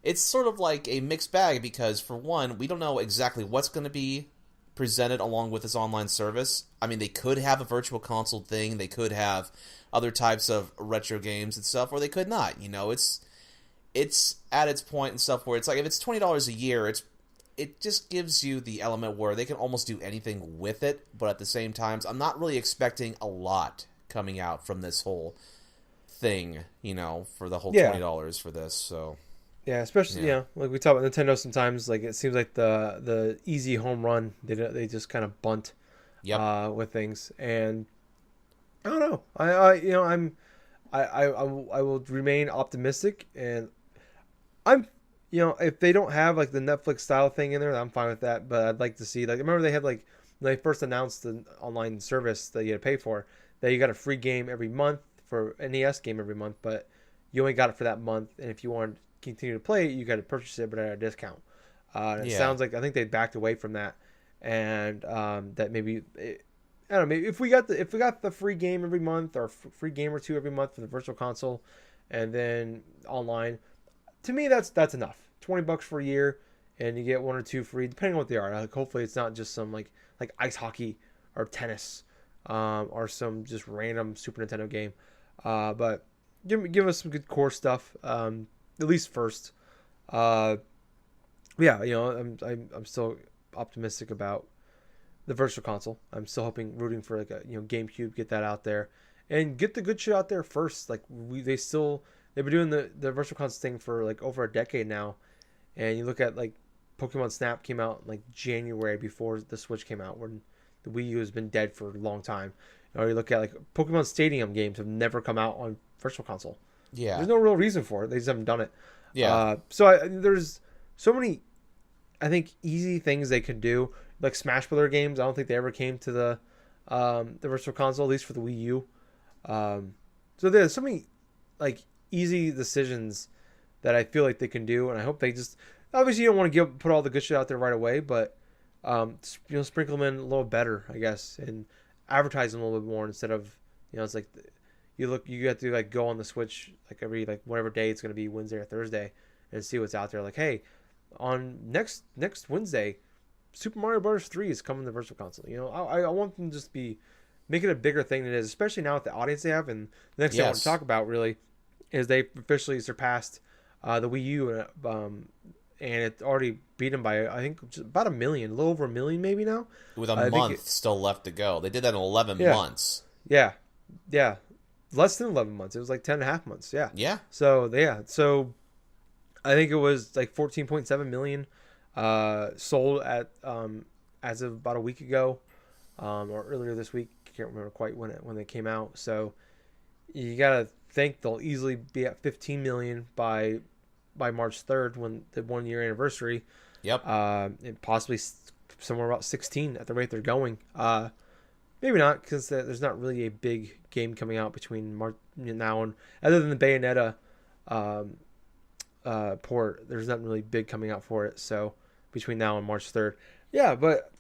a mixed bag, because for one, we don't know exactly what's going to be presented along with this online service. I mean, they could have a virtual console thing, they could have other types of retro games and stuff, or they could not. It's at its point and stuff where it's if it's $20 a year, it just gives you the element where they can almost do anything with it, but at the same time, I'm not really expecting a lot coming out from this whole thing, for the whole $20 for this. So Yeah, especially like we talk about Nintendo sometimes. Like it seems like the easy home run they just kind of bunt with things, and I don't know. I will remain optimistic, and I'm if they don't have like the Netflix style thing in there, I'm fine with that. But I'd like to see, like, I remember they had, like, when they first announced the online service that you had to pay for, that you got a free game every month for an NES game every month, but you only got it for that month, and if you wanted to continue to play it, you got to purchase it but at a discount. And it sounds like I think they backed away from that, and that maybe I don't know, maybe if we got the free game every month, or free game or two every month for the Virtual Console, and then online, to me that's enough. $20 for a year, and you get one or two free, depending on what they are. Like, hopefully it's not just some like ice hockey or tennis, or some just random Super Nintendo game. But give us some good core stuff, at least first. I'm still optimistic about the Virtual Console. I'm still rooting for like a GameCube, get that out there, and get the good shit out there first. Like they've been doing the Virtual Console thing for like over a decade now, and you look at like Pokemon Snap came out in like January before the Switch came out, when the Wii U has been dead for a long time. Or you look at like Pokemon Stadium games have never come out on Virtual Console. Yeah, there's no real reason for it. They just haven't done it. Yeah. There's so many, I think, easy things they could do. Like Smash Brother games, I don't think they ever came to the Virtual Console, at least for the Wii U. So there's so many like easy decisions that I feel like they can do, and I hope they just, obviously you don't want to put all the good shit out there right away, but sprinkle them in a little better, I guess, and advertise them a little bit more, instead of it's like you have to like go on the Switch like every like whatever day it's going to be, Wednesday or Thursday, and see what's out there. Like, hey, on next Wednesday, Super Mario Bros. 3 is coming to Virtual Console. I want them to just make it a bigger thing than it is, especially now with the audience they have. And the next thing I want to talk about really is they officially surpassed the Wii U, and it already beat them by, I think, just about 1 million, a little over 1 million maybe now. With a month still left to go. They did that in 11 months. Yeah. Less than 11 months. It was like 10.5 months. Yeah. Yeah. So I think it was like 14.7 million sold at as of about a week ago, or earlier this week. I can't remember quite when they came out. So you gotta think they'll easily be at 15 million by March 3rd, when the 1 year anniversary. Yep. And possibly somewhere about 16 at the rate they're going. Maybe not, because there's not really a big game coming out between March now and, other than the Bayonetta port, there's nothing really big coming out for it. So between now and March 3rd, yeah. But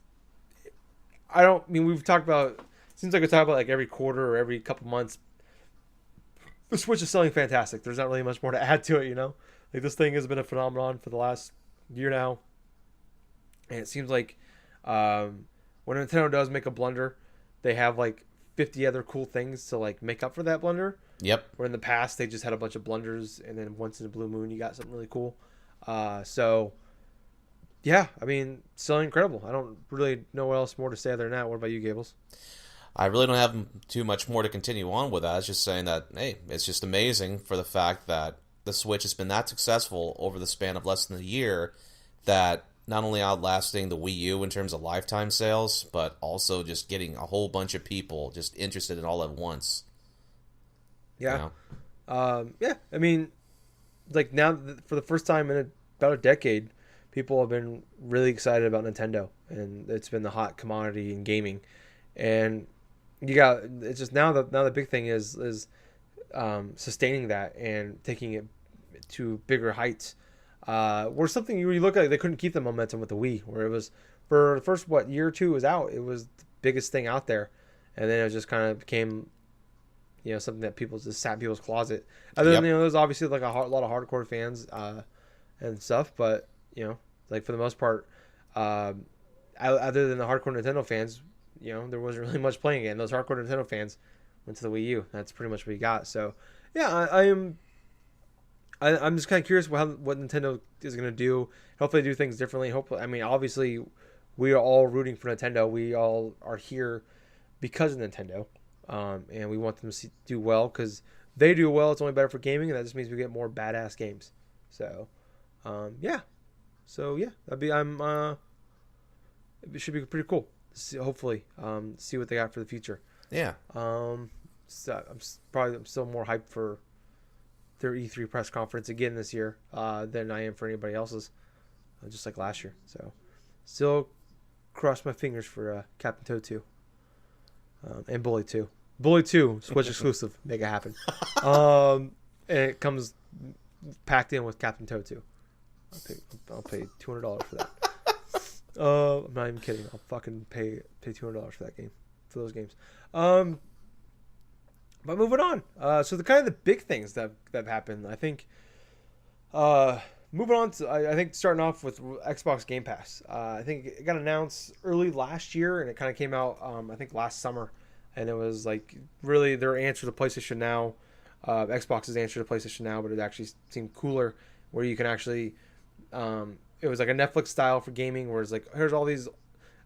we've talked about. Seems like we talk about like every quarter or every couple months. The Switch is selling fantastic. There's not really much more to add to it, Like, this thing has been a phenomenon for the last year now, and it seems like when Nintendo does make a blunder, they have like 50 other cool things to like make up for that blunder. Yep. Where in the past they just had a bunch of blunders, and then once in a blue moon you got something really cool. So yeah, selling incredible. I don't really know what else more to say other than that. What about you, Gables? I really don't have too much more to continue on with that. I was just saying that, hey, it's just amazing for the fact that the Switch has been that successful over the span of less than a year, that not only outlasting the Wii U in terms of lifetime sales, but also just getting a whole bunch of people just interested in all at once. Yeah. Like now, for the first time in about a decade, people have been really excited about Nintendo, and it's been the hot commodity in gaming. And it's just now the big thing is sustaining that and taking it to bigger heights. Where something you look at, they couldn't keep the momentum with the Wii, where it was, for the first year or two it was out, it was the biggest thing out there, and then it just kind of became something that people just sat in people's closet. Other than there's obviously like a lot of hardcore fans and stuff, but like for the most part, other than the hardcore Nintendo fans, there wasn't really much playing it, and those hardcore Nintendo fans went to the Wii U. That's pretty much what we got. So yeah, I'm just kind of curious what Nintendo is going to do. Hopefully they do things differently. Hopefully, obviously we are all rooting for Nintendo. We all are here because of Nintendo, and we want them to do well, because they do well. It's only better for gaming, and that just means we get more badass games. So Yeah. So yeah, it should be pretty cool. Hopefully, see what they got for the future. Yeah. So I'm still more hyped for their E3 press conference again this year than I am for anybody else's, just like last year. So, still cross my fingers for Captain Toad 2 and Bully 2. Bully 2 Switch exclusive, make it happen. And it comes packed in with Captain Toad 2. I'll pay $200 for that. I'm not even kidding. I'll fucking pay $200 for that game, for those games. But moving on. So the kind of the big things that have happened, I think. Moving on to, I think starting off with Xbox Game Pass. I think it got announced early last year, and it kind of came out, I think last summer, and it was like really their answer to PlayStation Now, Xbox's answer to PlayStation Now, but it actually seemed cooler, where you can actually, it was like a Netflix style for gaming, where it's like here's all these,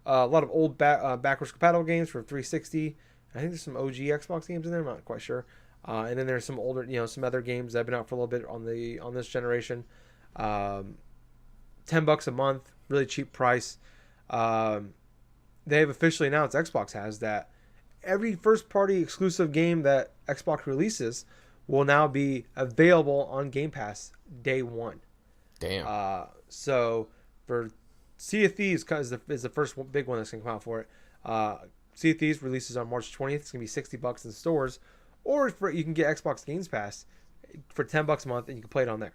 a lot of old backwards compatible games for 360. I think there's some OG Xbox games in there. I'm not quite sure. And then there's some older, some other games that have been out for a little bit on this generation. $10 a month, really cheap price. They have officially announced, Xbox has, that every first-party exclusive game that Xbox releases will now be available on Game Pass day one. Damn. So for Sea of Thieves is the first big one that's going to come out for it. Sea of Thieves releases on March 20th. It's going to be $60 in the stores. Or you can get Xbox Games Pass for $10 a month, and you can play it on there.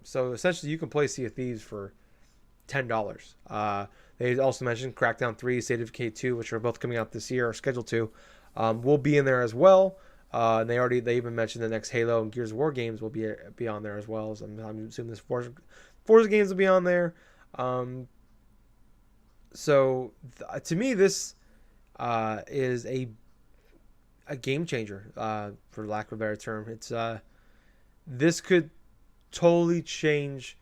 So essentially, you can play Sea of Thieves for $10. They also mentioned Crackdown 3, State of Decay 2, which are both coming out this year, or scheduled to, will be in there as well. And they even mentioned the next Halo and Gears of War games will be on there as well. So I'm assuming this Forza games will be on there. So to me, this is a game changer, for lack of a better term. It's this could totally change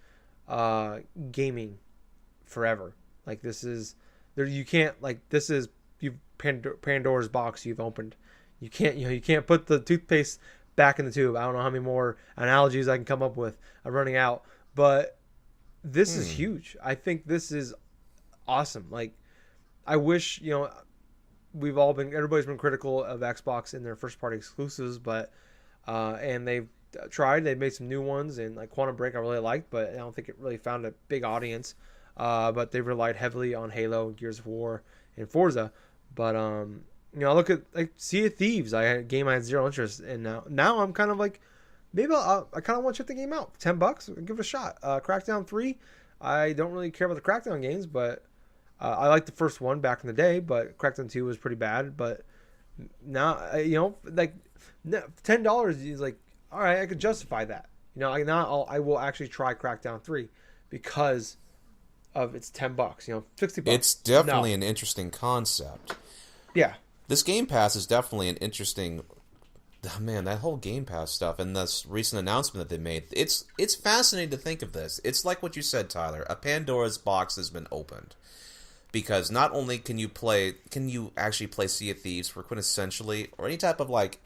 gaming forever. Like this is Pandora's box you've opened. You can't put the toothpaste back in the tube. I don't know how many more analogies I can come up with. I'm running out, but this is huge. I think this is awesome. Like, I wish, everybody's been critical of Xbox in their first party exclusives, but and they've made some new ones, and like Quantum Break I really liked, but I don't think it really found a big audience. But they relied heavily on Halo, Gears of War, and Forza. But I look at like Sea of Thieves. A game I had zero interest in. Now I'm kind of like, maybe I kind of want to check the game out. $10, give it a shot. Crackdown 3. I don't really care about the Crackdown games, but I liked the first one back in the day. But Crackdown 2 was pretty bad. But now like $10 is like, all right, I could justify that. I will actually try Crackdown 3 because of its $10. $60. It's definitely an interesting concept. Yeah. This Game Pass is definitely an interesting... Man, that whole Game Pass stuff and this recent announcement that they made, it's fascinating to think of this. It's like what you said, Tyler. A Pandora's box has been opened. Because not only can you actually play Sea of Thieves for quintessentially, or any type of like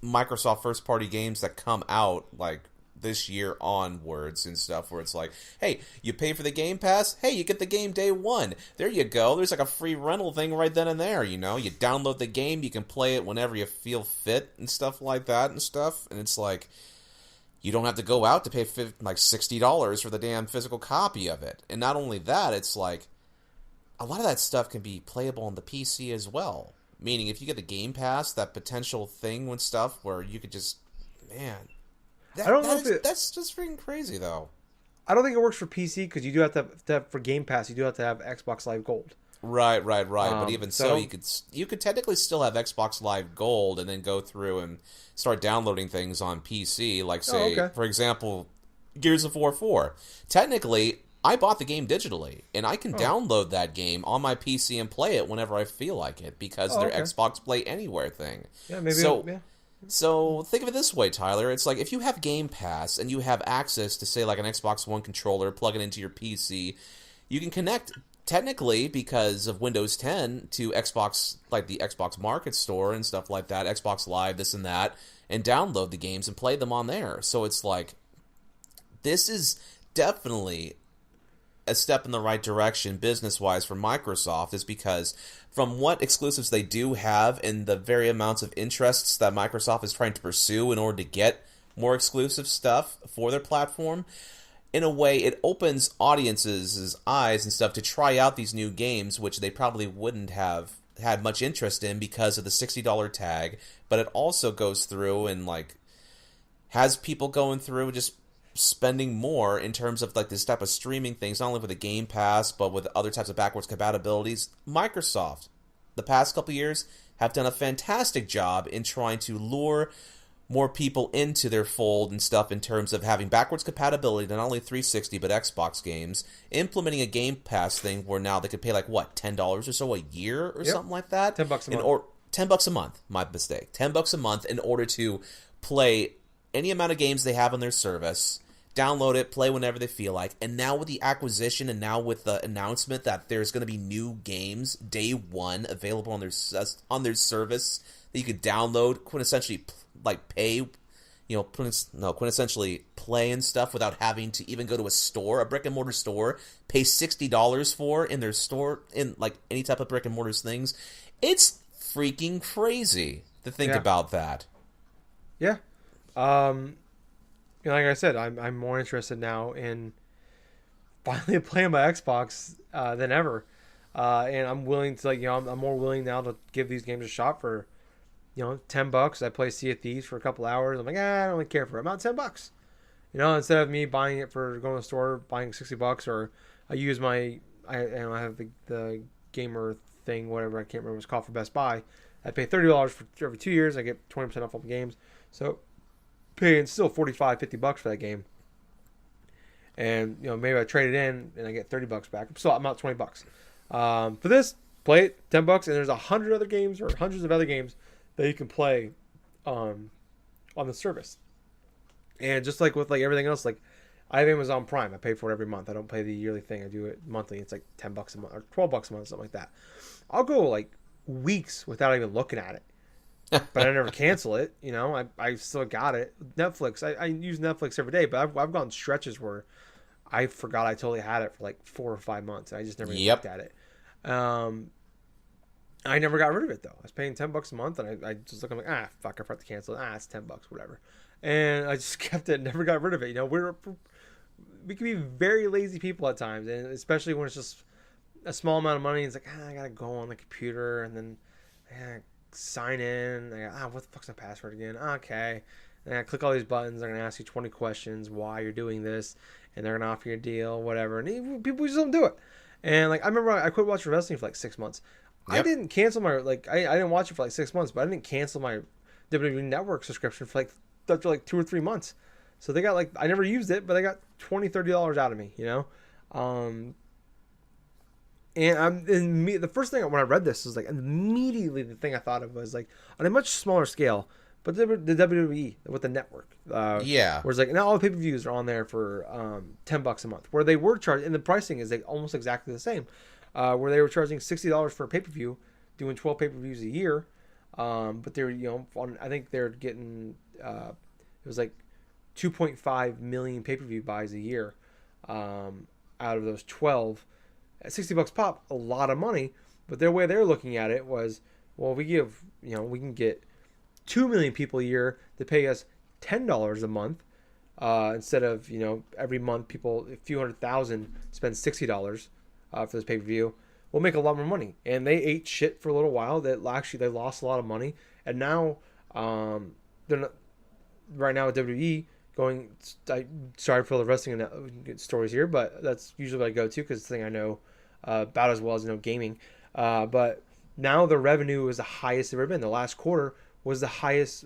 Microsoft first-party games that come out like this year onwards and stuff, where it's like, hey, you pay for the Game Pass, hey, you get the game day one. There you go. There's like a free rental thing right then and there, You download the game, you can play it whenever you feel fit and stuff like that and stuff. And it's like, you don't have to go out to pay like $60 for the damn physical copy of it. And not only that, it's like, a lot of that stuff can be playable on the PC as well. Meaning, if you get the Game Pass, that potential thing with stuff where you could just, man... That's just freaking crazy, though. I don't think it works for PC because you do have to have for Game Pass. You do have to have Xbox Live Gold. Right. But even so, you could technically still have Xbox Live Gold and then go through and start downloading things on PC. Like, say, for example, Gears of War 4. Technically, I bought the game digitally, and I can download that game on my PC and play it whenever I feel like it because their Xbox Play Anywhere thing. Yeah, maybe. So think of it this way, Tyler. It's like if you have Game Pass and you have access to, say, like an Xbox One controller, plug it into your PC, you can connect, technically, because of Windows 10, to Xbox, like the Xbox Market Store and stuff like that, Xbox Live, this and that, and download the games and play them on there. So it's like, this is definitely a step in the right direction business-wise for Microsoft, is because from what exclusives they do have and the very amounts of interests that Microsoft is trying to pursue in order to get more exclusive stuff for their platform, in a way, it opens audiences' eyes and stuff to try out these new games, which they probably wouldn't have had much interest in because of the $60 tag. But it also goes through and, like, has people going through just spending more in terms of, like, this type of streaming things, not only with the Game Pass, but with other types of backwards compatibilities. Microsoft, the past couple years, have done a fantastic job in trying to lure more people into their fold and stuff in terms of having backwards compatibility to not only 360 but Xbox games, implementing a Game Pass thing where now they could pay like what, $10 or so a year or something like that. $10 a month. Or $10 a month. My mistake. $10 a month in order to play any amount of games they have on their service, download it, play whenever they feel like. And now with the acquisition and now with the announcement that there's going to be new games day one available on their service that you could download, quintessentially like pay, quintessentially play and stuff without having to even go to a store, a brick and mortar store, pay $60 for in their store, in like any type of brick and mortar things. It's freaking crazy to think about that. Yeah. Like I said, I'm more interested now in finally playing my Xbox than ever, and I'm willing to I'm more willing now to give these games a shot for $10. I play Sea of Thieves for a couple hours. I'm like, I don't really care for it. I'm out $10. Instead of me buying it for going to the store, buying $60, or I use I have the gamer thing, whatever, I can't remember what it's called, for Best Buy. I pay $30 for every 2 years. I get 20% off all the games. So paying still $45-$50 for that game. And maybe I trade it in and I get $30 back. I'm out $20. For this, play it $10, and there's 100 other games or hundreds of other games that you can play on the service. And just like with everything else, like I have Amazon Prime. I pay for it every month. I don't pay the yearly thing. I do it monthly. It's like $10 a month or $12 a month, something like that. I'll go like weeks without even looking at it. But I never cancel it. I still got it. Netflix, I use Netflix every day, but I've gone stretches where I forgot I totally had it for like 4 or 5 months. I just never even looked at it. I never got rid of it though. I was paying $10 a month, and I just look. I'm like, fuck, I forgot to cancel it. It's $10, whatever. And I just kept it, never got rid of it. We can be very lazy people at times, and especially when it's just a small amount of money. It's like, I gotta go on the computer and then sign in. What the fuck's my password again? Okay. And I click all these buttons. They're gonna ask you 20 questions why you're doing this, and they're gonna offer you a deal, whatever. And people just don't do it. And I remember I quit watching wrestling for like 6 months. Yep. I didn't cancel my I didn't watch it for like 6 months, but I didn't cancel my WWE Network subscription for after 2 or 3 months. So they got I never used it, but they got $20-$30 out of me, And the first thing when I read this was immediately the thing I thought of was on a much smaller scale, but the WWE with the network. Whereas now all the pay-per-views are on there for $10 a month, where they were charged, and the pricing is almost exactly the same. Where they were charging $60 for a pay-per-view, doing 12 pay-per-views a year. But they're, I think they're getting, it was 2.5 million pay-per-view buys a year out of those 12. At $60 pop, a lot of money. But their way they're looking at it was, well, we can get 2 million people a year to pay us $10 a month. Instead of, every month a few 100,000 spend $60 for this pay-per-view, we'll make a lot more money. And they ate shit for a little while. They lost a lot of money. And now, they're not, right now at WWE, sorry for all the wrestling stories here, but that's usually what I go to because it's the thing I know about as well as gaming. But now the revenue is the highest it's ever been. The last quarter was the highest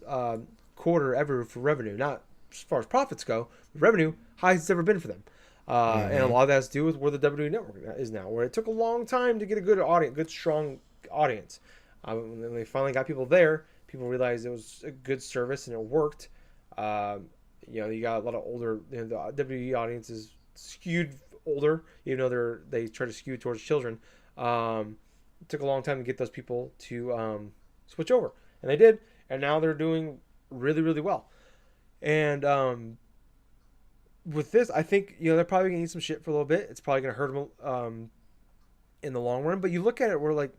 quarter ever for revenue. Not as far as profits go, but revenue, highest it's ever been for them. And a lot of that has to do with where the WWE Network is now, where it took a long time to get a good audience, good strong audience. When they finally got people there, people realized it was a good service and it worked. You got a lot of older. The WWE audience is skewed older, even though they try to skew towards children. It took a long time to get those people to switch over, and they did. And now they're doing really, really well. And with this, I think they're probably gonna eat some shit for a little bit. It's probably gonna hurt them in the long run. But you look at it,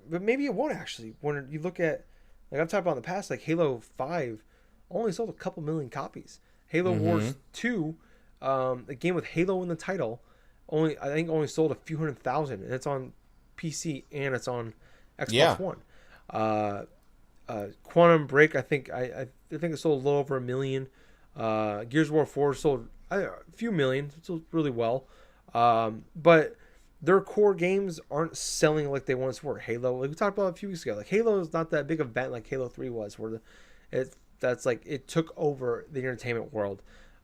but maybe it won't actually. When you look at, like I've talked about in the past, like Halo 5 only sold a couple million copies. Halo Wars 2, a game with Halo in the title, I think only sold a few 100,000, and it's on PC and it's on Xbox One. Quantum Break, I think it sold a little over 1 million. Gears of War 4 sold a few million, sold really well. But their core games aren't selling like they once were. Halo, like we talked about a few weeks ago, like Halo is not that big of an event like Halo 3 was, where it took over the entertainment world.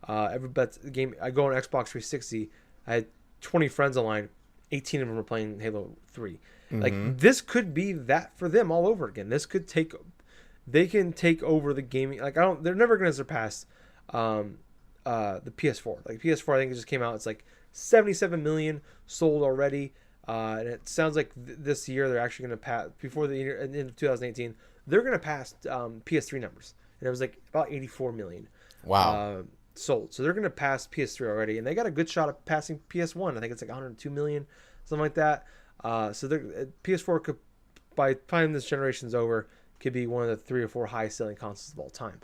Everybody's game. I go on Xbox 360. I had 20 friends online. 18 of them were playing Halo 3. Like this could be that for them all over again. They can take over the gaming. Like they're never going to surpass the PS4. Like PS4, I think it just came out. It's like 77 million sold already. And it sounds like this year they're actually going to pass, before the end of 2018, they're going to pass PS3 numbers. And it was like about 84 million. Wow. Sold. So they're going to pass PS3 already, and they got a good shot of passing PS1. I think it's like 102 million, something like that. So PS4 could, by the time this generation's over, could be one of the 3 or 4 highest selling consoles of all time.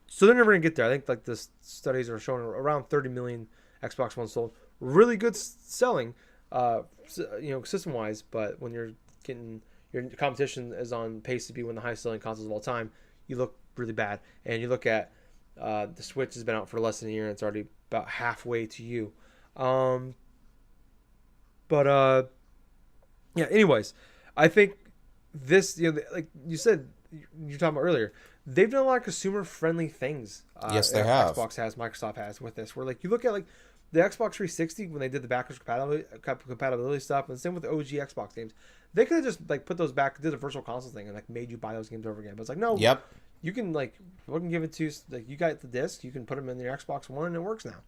So they're never going to get there. I think like the studies are showing around 30 million Xbox One sold. Really good selling, system wise. But when your competition is on pace to be one of the highest selling consoles of all time, you look really bad. And you look at the Switch has been out for less than a year, and it's already about halfway to you. Anyways, I think this, like you said, you're talking about earlier, they've done a lot of consumer friendly things. Yes, they have. Xbox has, Microsoft has with this. Where like you look at like the Xbox 360 when they did the backwards compatibility stuff, and the same with the OG Xbox games. They could have just like put those back, did a virtual console thing, and like made you buy those games over again. But it's like no. Yep. You can we can give it to you. Like you got the disc, you can put them in your Xbox One, and it works now.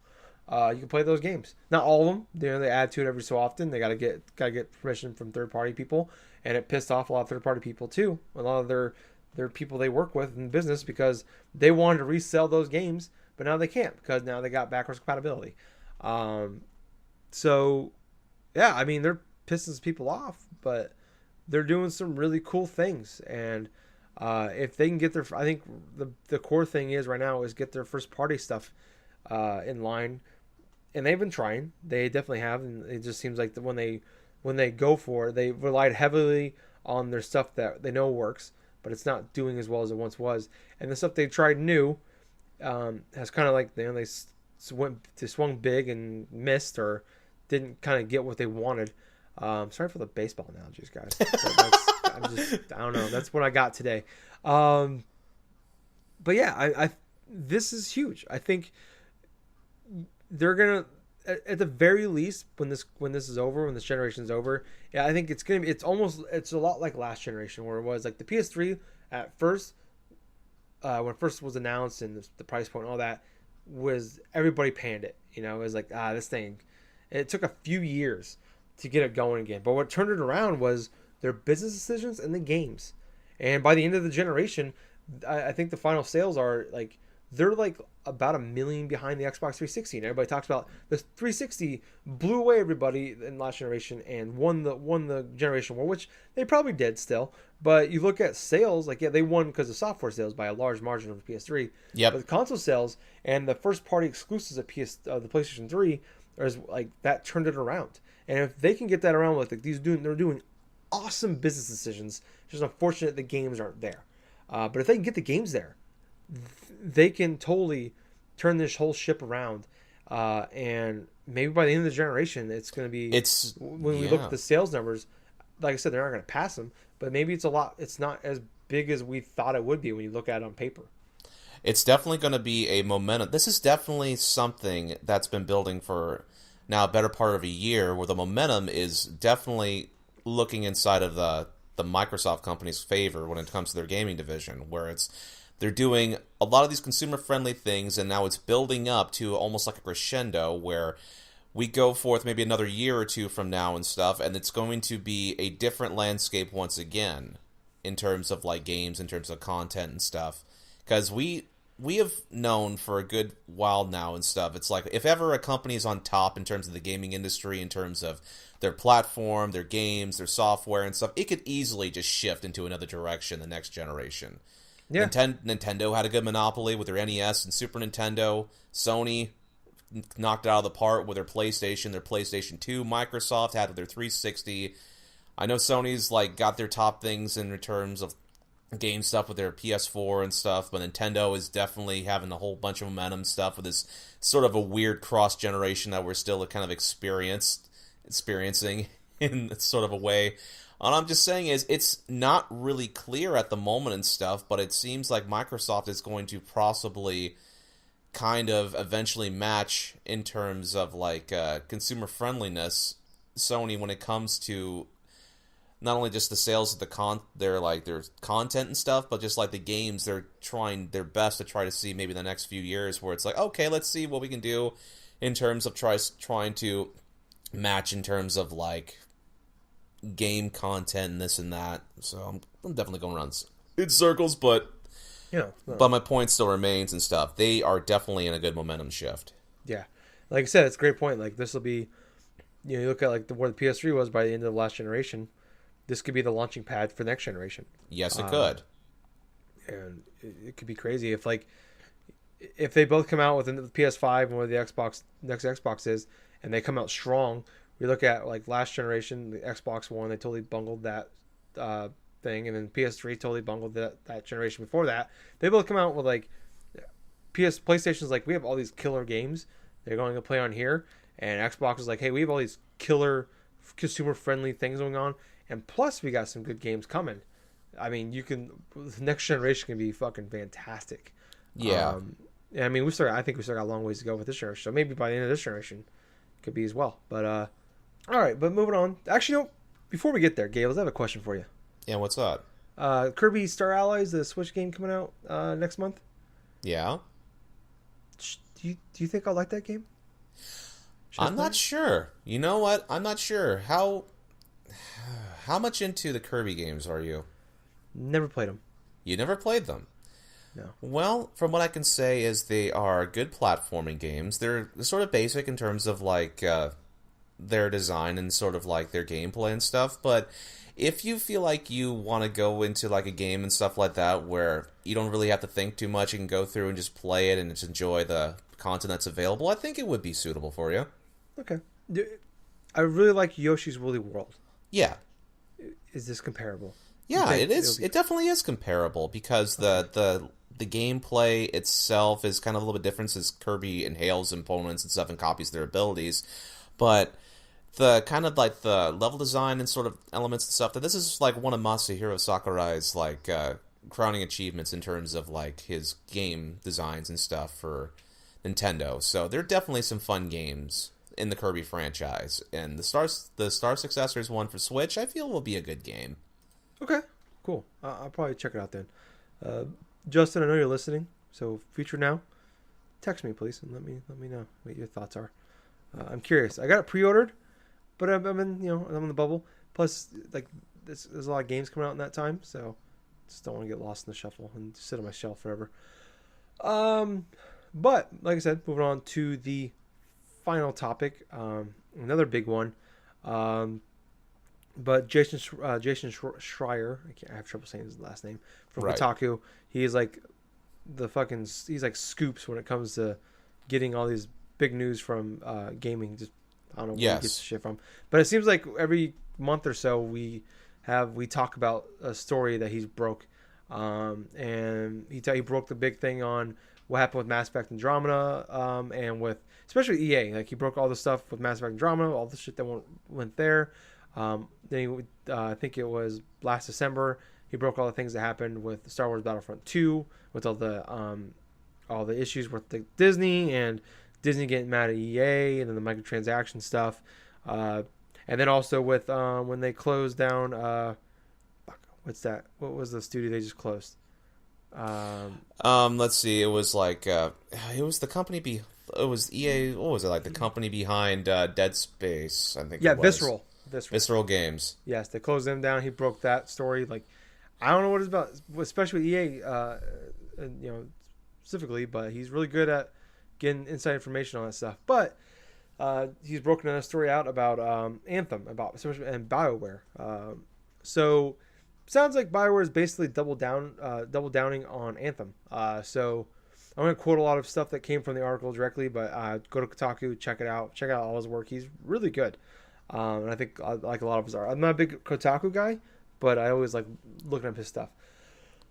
You can play those games. Not all of them. They add to it every so often. They gotta get permission from third party people, and it pissed off a lot of third party people too. A lot of their people they work with in business, because they wanted to resell those games, but now they can't because now they got backwards compatibility. So yeah, I mean they're pissing people off, but they're doing some really cool things. And if they can get I think the core thing is right now is get their first party stuff in line, and they've been trying. They definitely have, and it just seems like when they go for it, they relied heavily on their stuff that they know works, but it's not doing as well as it once was. And the stuff they tried new has kind of like they swung big and missed, or didn't kind of get what they wanted. Sorry for the baseball analogies, guys. I don't know. That's what I got today. But yeah, this is huge. I think they're gonna, at the very least, when this is over, when this generation is over, yeah, I think it's a lot like last generation, where it was like the PS3 at first, when it first was announced and the price point and all that, was everybody panned it. It was like this thing. It took a few years to get it going again, but what turned it around was their business decisions and the games. And by the end of the generation, I think the final sales are like they're like about 1 million behind the Xbox 360. And everybody talks about the 360 blew away everybody in last generation and won the generation war, which they probably did still. But you look at sales, like yeah, they won because of software sales by a large margin of the PS3. Yep. But the console sales and the first party exclusives of the PlayStation 3 is like that turned it around. And if they can get that around with like they're doing awesome business decisions. It's just unfortunate the games aren't there. But if they can get the games there, they can totally turn this whole ship around. And maybe by the end of the generation, it's going to be. When we look at the sales numbers, like I said, they're not going to pass them. But maybe it's not as big as we thought it would be when you look at it on paper. It's definitely going to be a momentum. This is definitely something that's been building for now a better part of a year, where the momentum is definitely looking inside of the Microsoft company's favor when it comes to their gaming division, where they're doing a lot of these consumer-friendly things, and now it's building up to almost like a crescendo where we go forth maybe another year or two from now and stuff, and it's going to be a different landscape once again in terms of like games, in terms of content and stuff. Because we have known for a good while now and stuff, it's like, if ever a company is on top in terms of the gaming industry, in terms of their platform, their games, their software and stuff, it could easily just shift into another direction the next generation. Yeah. Nintendo had a good monopoly with their NES and Super Nintendo. Sony knocked it out of the park with their PlayStation 2. Microsoft had their 360. I know Sony's like got their top things in terms of game stuff with their PS4 and stuff, but Nintendo is definitely having a whole bunch of momentum stuff with this sort of a weird cross generation that we're still kind of experiencing in sort of a way. All I'm just saying is it's not really clear at the moment and stuff, but it seems like Microsoft is going to possibly kind of eventually match in terms of like consumer friendliness Sony when it comes to not only just the sales of their content and stuff, but just like the games. They're trying their best to try to see maybe the next few years where it's like, okay, let's see what we can do in terms of trying to match in terms of like game content and this and that. So I'm definitely going around in circles, but but my point still remains and stuff. They are definitely in a good momentum shift. Yeah, like I said, it's a great point. Like this will be, you look at like where the PS3 was by the end of the last generation. This could be the launching pad for the next generation. Yes, it could. And it could be crazy if they both come out within the PS5 and where the next Xbox is, and they come out strong. We look at like last generation, the Xbox One, they totally bungled that thing, and then PS3 totally bungled that generation before that. They both come out with like PlayStation's like, we have all these killer games they're going to play on here, and Xbox is like, hey, we have all these killer consumer friendly things going on. And plus, we got some good games coming. I mean, the next generation can be fucking fantastic. Yeah. I mean, I think we still got a long ways to go with this generation. So maybe by the end of this generation, it could be as well. But, all right. But moving on. Actually, no. Before we get there, Gables, I have a question for you. Yeah, what's up? Kirby Star Allies, the Switch game coming out next month. Yeah. Do you think I'll like that game? I'm not sure. You know what? I'm not sure. How much into the Kirby games are you? Never played them. You never played them? No. Well, from what I can say is they are good platforming games. They're sort of basic in terms of like their design and sort of like their gameplay and stuff, but if you feel like you want to go into like a game and stuff like that where you don't really have to think too much, you can go through and just play it and just enjoy the content that's available, I think it would be suitable for you. Okay. I really like Yoshi's Woolly World. Yeah. Is this comparable? Yeah, it is. It definitely is comparable because the gameplay itself is kind of a little bit different since Kirby inhales opponents and stuff and copies their abilities. But the kind of like the level design and sort of elements and stuff, that this is like one of Masahiro Sakurai's like crowning achievements in terms of like his game designs and stuff for Nintendo. So there are definitely some fun games in the Kirby franchise, and the Star Successors one for Switch, I feel will be a good game. Okay, cool. I'll probably check it out then. Justin, I know you're listening, so future now, text me please and let me know what your thoughts are. I'm curious. I got it pre-ordered, but I'm in I'm in the bubble. Plus, like there's a lot of games coming out in that time, so just don't want to get lost in the shuffle and sit on my shelf forever. But like I said, moving on to the final topic, another big one, but Jason Schreier, I have trouble saying his last name, from Kotaku. He's like he's like Scoops when it comes to getting all these big news from gaming. Just I don't know where he gets the shit from, but it seems like every month or so we talk about a story that he's broke, and he broke the big thing on what happened with Mass Effect Andromeda, and with especially EA. Like he broke all the stuff with Mass Effect Andromeda, all the shit that went there. Then I think it was last December, he broke all the things that happened with Star Wars Battlefront 2, with all the issues with Disney and Disney getting mad at EA, and then the microtransaction stuff, and then also with when they closed down what's that? What was the studio they just closed? Let's see. It was like it was the company it was EA. What was it like? The company behind Dead Space, I think. Yeah, it was. Visceral Games. Yes, they closed them down. He broke that story. Like, I don't know what it's about, especially with EA. specifically, but he's really good at getting inside information on that stuff. But he's broken a story out about Anthem, and Bioware. So sounds like Bioware is basically double downing on Anthem. So I'm going to quote a lot of stuff that came from the article directly, but go to Kotaku, check it out. Check out all his work. He's really good. And I think like a lot of us are. I'm not a big Kotaku guy, but I always like looking up his stuff.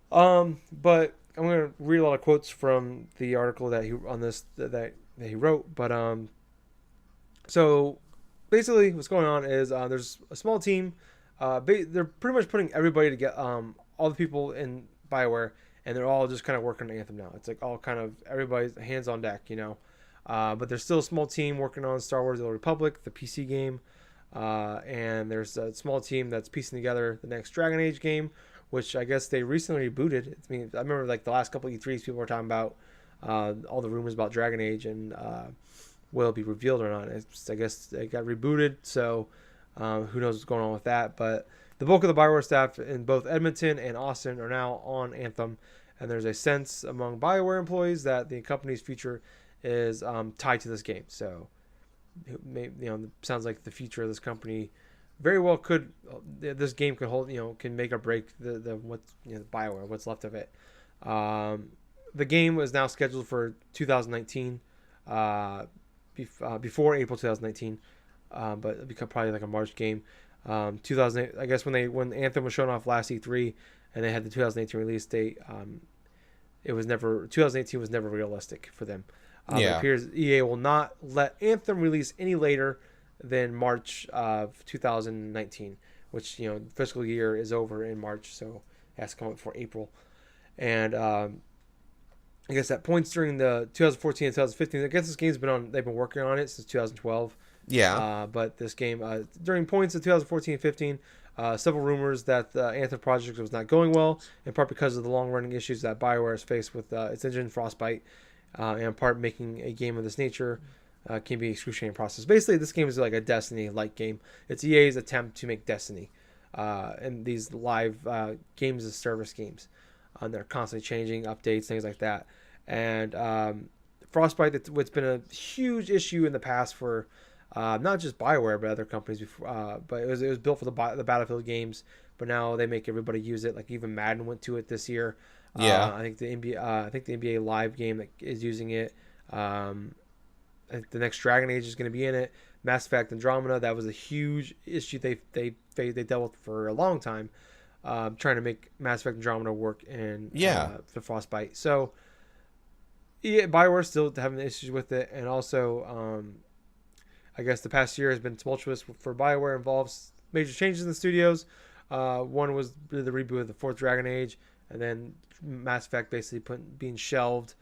But I'm going to read a lot of quotes from the article that he wrote. But so basically what's going on is there's a small team. They're pretty much putting everybody to get all the people in BioWare, and they're all just kind of working on Anthem now. It's like all kind of everybody's hands on deck, you know. But there's still a small team working on Star Wars: The Old Republic, the PC game, and there's a small team that's piecing together the next Dragon Age game, which I guess they recently rebooted. I mean, I remember like the last couple of E3s, people were talking about all the rumors about Dragon Age and will it be revealed or not. I guess it got rebooted, so who knows what's going on with that. But the bulk of the BioWare staff in both Edmonton and Austin are now on Anthem, and there's a sense among BioWare employees that the company's future is tied to this game. So, sounds like the future of this company very well could. This game could hold, can make or break the BioWare, what's left of it. The game was now scheduled for 2019, before April 2019, but it become probably like a March game. 2008, I guess when Anthem was shown off last E3 and they had the 2018 release date, 2018 was never realistic for them. It appears EA will not let Anthem release any later than March of 2019, which fiscal year is over in March, so it has to come up before April. And I guess at points during the 2014 and 2015, I guess this game's they've been working on it since 2012. Yeah. But this game, during points of 2014 and 15, several rumors that the Anthem project was not going well, in part because of the long-running issues that BioWare has faced with its engine Frostbite, and in part making a game of this nature can be an excruciating process. Basically, this game is like a Destiny-like game. It's EA's attempt to make Destiny, and these live games as service games. They're constantly changing updates, things like that. And Frostbite, it's been a huge issue in the past for not just BioWare but other companies before. But it was built for the Battlefield games, but now they make everybody use it. Like even Madden went to it this year. I think the NBA Live game that is using it. I think the next Dragon Age is going to be in it. Mass Effect Andromeda, that was a huge issue they dealt with for a long time, trying to make Mass Effect Andromeda work in the Frostbite. So BioWare still having issues with it, and also I guess the past year has been tumultuous for BioWare. Involves major changes in the studios. One was the reboot of the fourth Dragon Age, and then Mass Effect basically being shelved.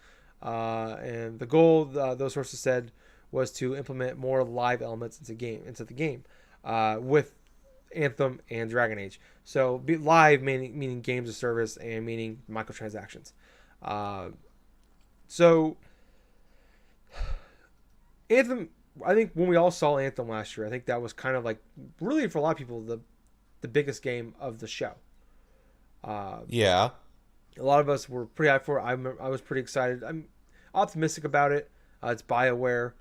And the goal, those sources said, was to implement more live elements into the game, with Anthem and Dragon Age. So live meaning games of service, and meaning microtransactions. So Anthem, I think when we all saw Anthem last year, I think that was kind of like, really for a lot of people, the biggest game of the show. A lot of us were pretty hyped for it. I was pretty excited. I'm optimistic about it. It's BioWare.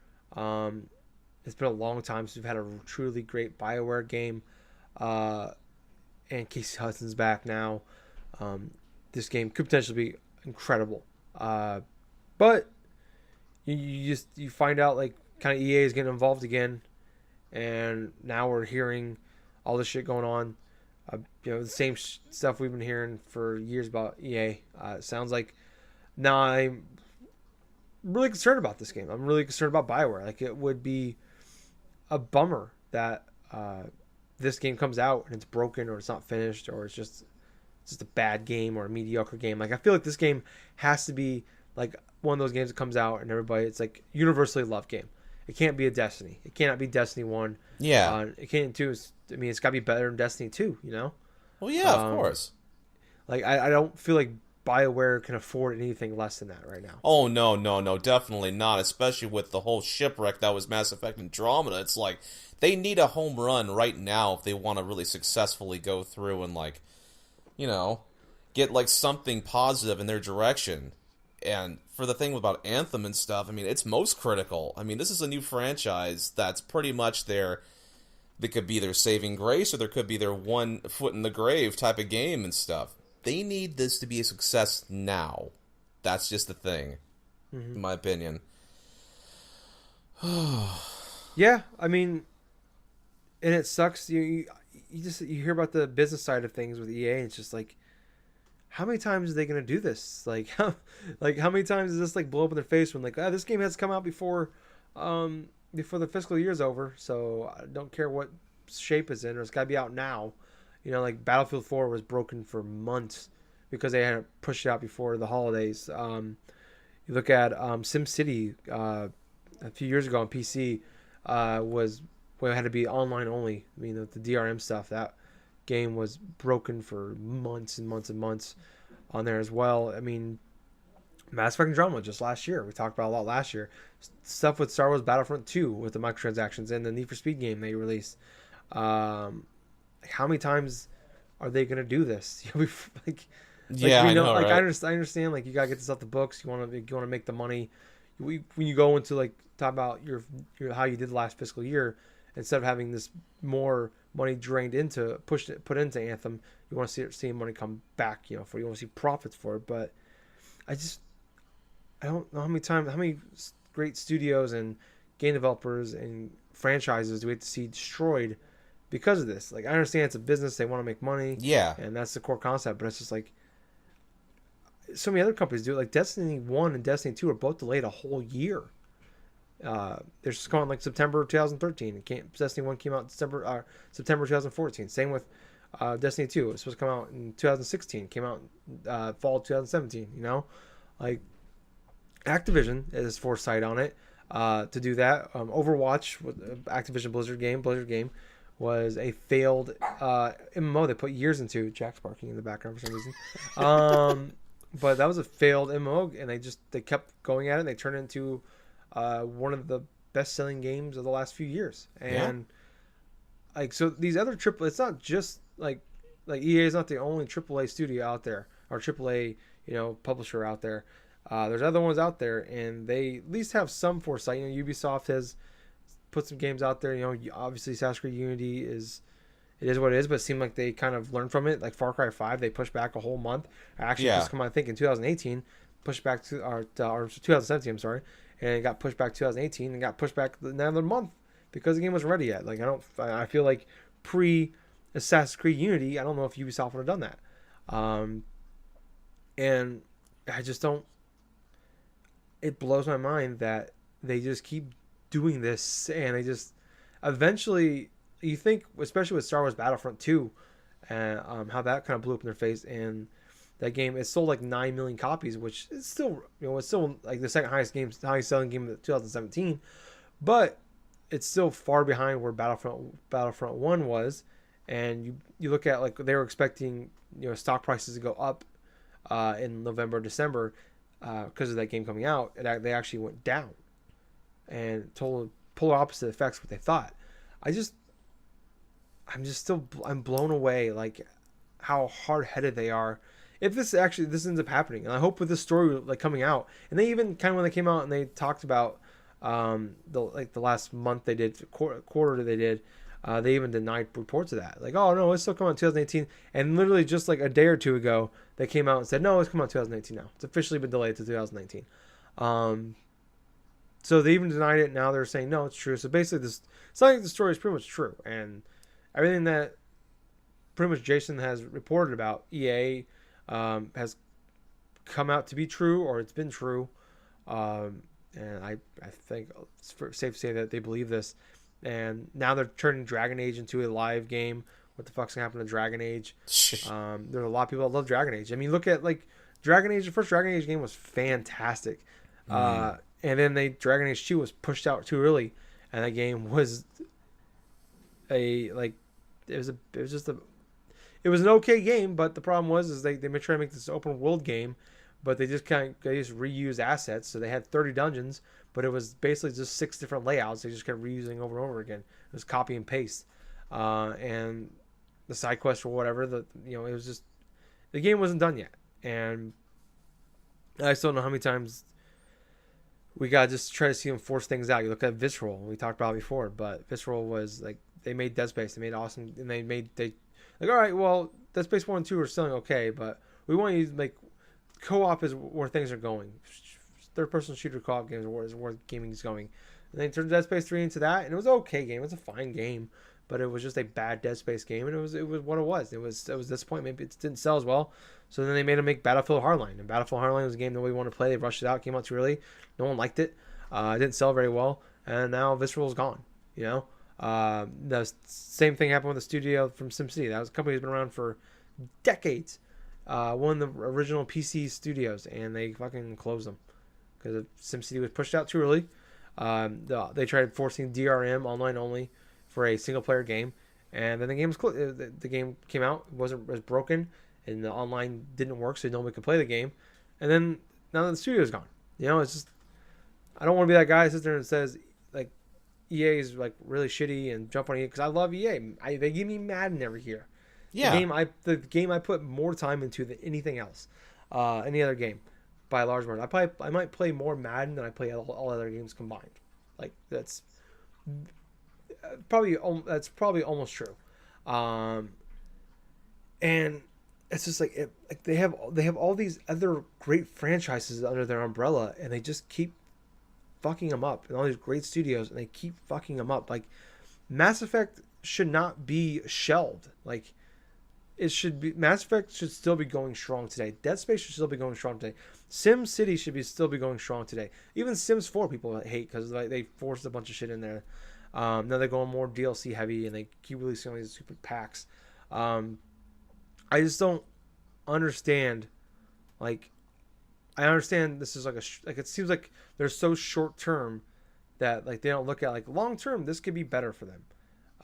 It's been a long time since we've had a truly great BioWare game. And Casey Hudson's back now. This game could potentially be incredible. But you find out like kind of EA is getting involved again, and now we're hearing all this shit going on. The same stuff we've been hearing for years about EA. It sounds like now I'm really concerned about this game. I'm really concerned about BioWare. Like, it would be a bummer that this game comes out and it's broken, or it's not finished, or it's just a bad game or a mediocre game. Like, I feel like this game has to be like one of those games that comes out and it's like universally loved game. It can't be a Destiny. It cannot be Destiny 1. Yeah. It can't 2. It's got to be better than Destiny 2, Well, yeah, of course. Like, I don't feel like BioWare can afford anything less than that right now. Oh, no, definitely not, especially with the whole shipwreck that was Mass Effect Andromeda. It's like, they need a home run right now if they want to really successfully go through and, like, get, like, something positive in their direction. And for the thing about Anthem and stuff, I mean, it's most critical. I mean, this is a new franchise that's pretty much their... They could be their saving grace, or there could be their one foot in the grave type of game and stuff. They need this to be a success now. That's just the thing, in my opinion. Yeah, I mean, and it sucks. You hear about the business side of things with EA, and it's just like, how many times are they gonna do this? Like how many times does this like blow up in their face when like, this game has to come out before the fiscal year's over, so I don't care what shape it's in, or it's got to be out now. You know, like Battlefield 4 was broken for months because they had to push it out before the holidays. You look at SimCity a few years ago on PC, it had to be online only. I mean, the DRM stuff, that game was broken for months and months and months on there as well. I mean, Mass Effect Andromeda just last year. We talked about a lot last year. Stuff with Star Wars Battlefront 2 with the microtransactions and the Need for Speed game they released. How many times are they going to do this? I know, right? I understand. Like, you gotta get this off the books. You want to make the money. When you go into like talk about your how you did the last fiscal year, instead of having this more money drained into put into Anthem, you want to see money come back. You want to see profits for it. But I don't know how many great studios and game developers and franchises do we have to see destroyed because of this. Like, I understand it's a business, they want to make money, and that's the core concept, but it's just like so many other companies do it. Like Destiny 1 and Destiny 2 are both delayed a whole year. They're just going like September 2013. Destiny 1 came out September 2014. Same with Destiny 2. It was supposed to come out in 2016. Came out fall 2017. You know, like Activision is foresight on it to do that. Overwatch, Activision Blizzard game, was a failed MMO they put years into. Jack's barking in the background for some reason. But that was a failed MMO, and they kept going at it, and they turned it into one of the best-selling games of the last few years. And like, so these other it's not just like EA is not the only AAA studio out there, or AAA publisher out there. There's other ones out there, and they at least have some foresight. Ubisoft has put some games out there. Obviously Assassin's Creed Unity is what it is, but it seemed like they kind of learned from it. Like Far Cry 5, they pushed back a whole month. Actually, just come out, I think, in 2018, pushed back to or 2017. I'm sorry, and it got pushed back 2018 and got pushed back another month because the game wasn't ready yet. Like, I feel like pre Assassin's Creed Unity, I don't know if Ubisoft would have done that. And I just don't. It blows my mind that they just keep doing this, and they just eventually. You think, especially with Star Wars Battlefront 2, and how that kind of blew up in their face, and that game, it sold like 9 million copies, which is still, it's still like the second highest selling game of 2017, but it's still far behind where Battlefront 1 was. And you look at, like, they were expecting stock prices to go up in November, December because of that game coming out, and they actually went down, and total polar opposite effects what they thought. I'm blown away, like, how hard-headed they are. If this ends up happening, and I hope with this story like coming out, and they even kind of, when they came out and they talked about the last month they did, quarter they did, they even denied reports of that. Like, oh no, it's still coming out in 2018, and literally just like a day or two ago, they came out and said, no, it's coming out in 2018 now. It's officially been delayed to 2019. So they even denied it. Now they're saying no, it's true. So basically, it's like the story is pretty much true, and everything that pretty much Jason has reported about EA has come out to be true, or it's been true. And I think it's safe to say that they believe this. And now they're turning Dragon Age into a live game. What the fuck's gonna happen to Dragon Age? There's a lot of people that love Dragon Age. I mean, look at like Dragon Age. The first Dragon Age game was fantastic. And then Dragon Age 2 was pushed out too early, and that game was it was an okay game, but the problem was they tried to make this open world game, but they just reused assets. So they had 30 dungeons, but it was basically just 6 different layouts. They just kept reusing over and over again. It was copy and paste, and the side quests or whatever. It was just, the game wasn't done yet, and I still don't know how many times we got to just try to see them force things out. You look at Visceral, we talked about it before, but Visceral was like, they made Dead Space, they made awesome, and they like, all right, well, Dead Space 1 and 2 are selling okay, but we want you to like, co-op is where things are going. Third-person shooter co-op games is where gaming is going. And they turned Dead Space 3 into that, and it was an okay game. It was a fine game, but it was just a bad Dead Space game, and it was what it was. It was disappointing. Maybe it didn't sell as well. So then they made them make Battlefield Hardline, and Battlefield Hardline was a game nobody wanted to play. They rushed it out, came out too early. No one liked it. It didn't sell very well, and now Visceral's gone. You know, the same thing happened with the studio from SimCity. That was a company that's been around for decades. One of the original PC studios, and they fucking closed them because SimCity was pushed out too early. They tried forcing DRM online only for a single player game, and then the game was the game came out, was broken, and the online didn't work, so nobody could play the game. And then now the studio's gone. You know, it's just, I don't want to be that guy that sits there and says like EA is like really shitty and jump on EA, because I love EA. They give me Madden every year. Yeah, the game I put more time into than anything else, any other game, by a large margin. I might play more Madden than I play all other games combined. Like that's probably almost true. And it's just like they have all these other great franchises under their umbrella, and they just keep fucking them up, and all these great studios, and they keep fucking them up. Like Mass Effect should not be shelved. Like it should be, Mass Effect should still be going strong today. Dead Space should still be going strong today. Sim City should still be going strong today. Even Sims 4 people hate because they forced a bunch of shit in there. Now they're going more DLC heavy, and they keep releasing all these stupid packs. I just don't understand. Like, I understand this is like it seems like they're so short term that like they don't look at like long term. This could be better for them.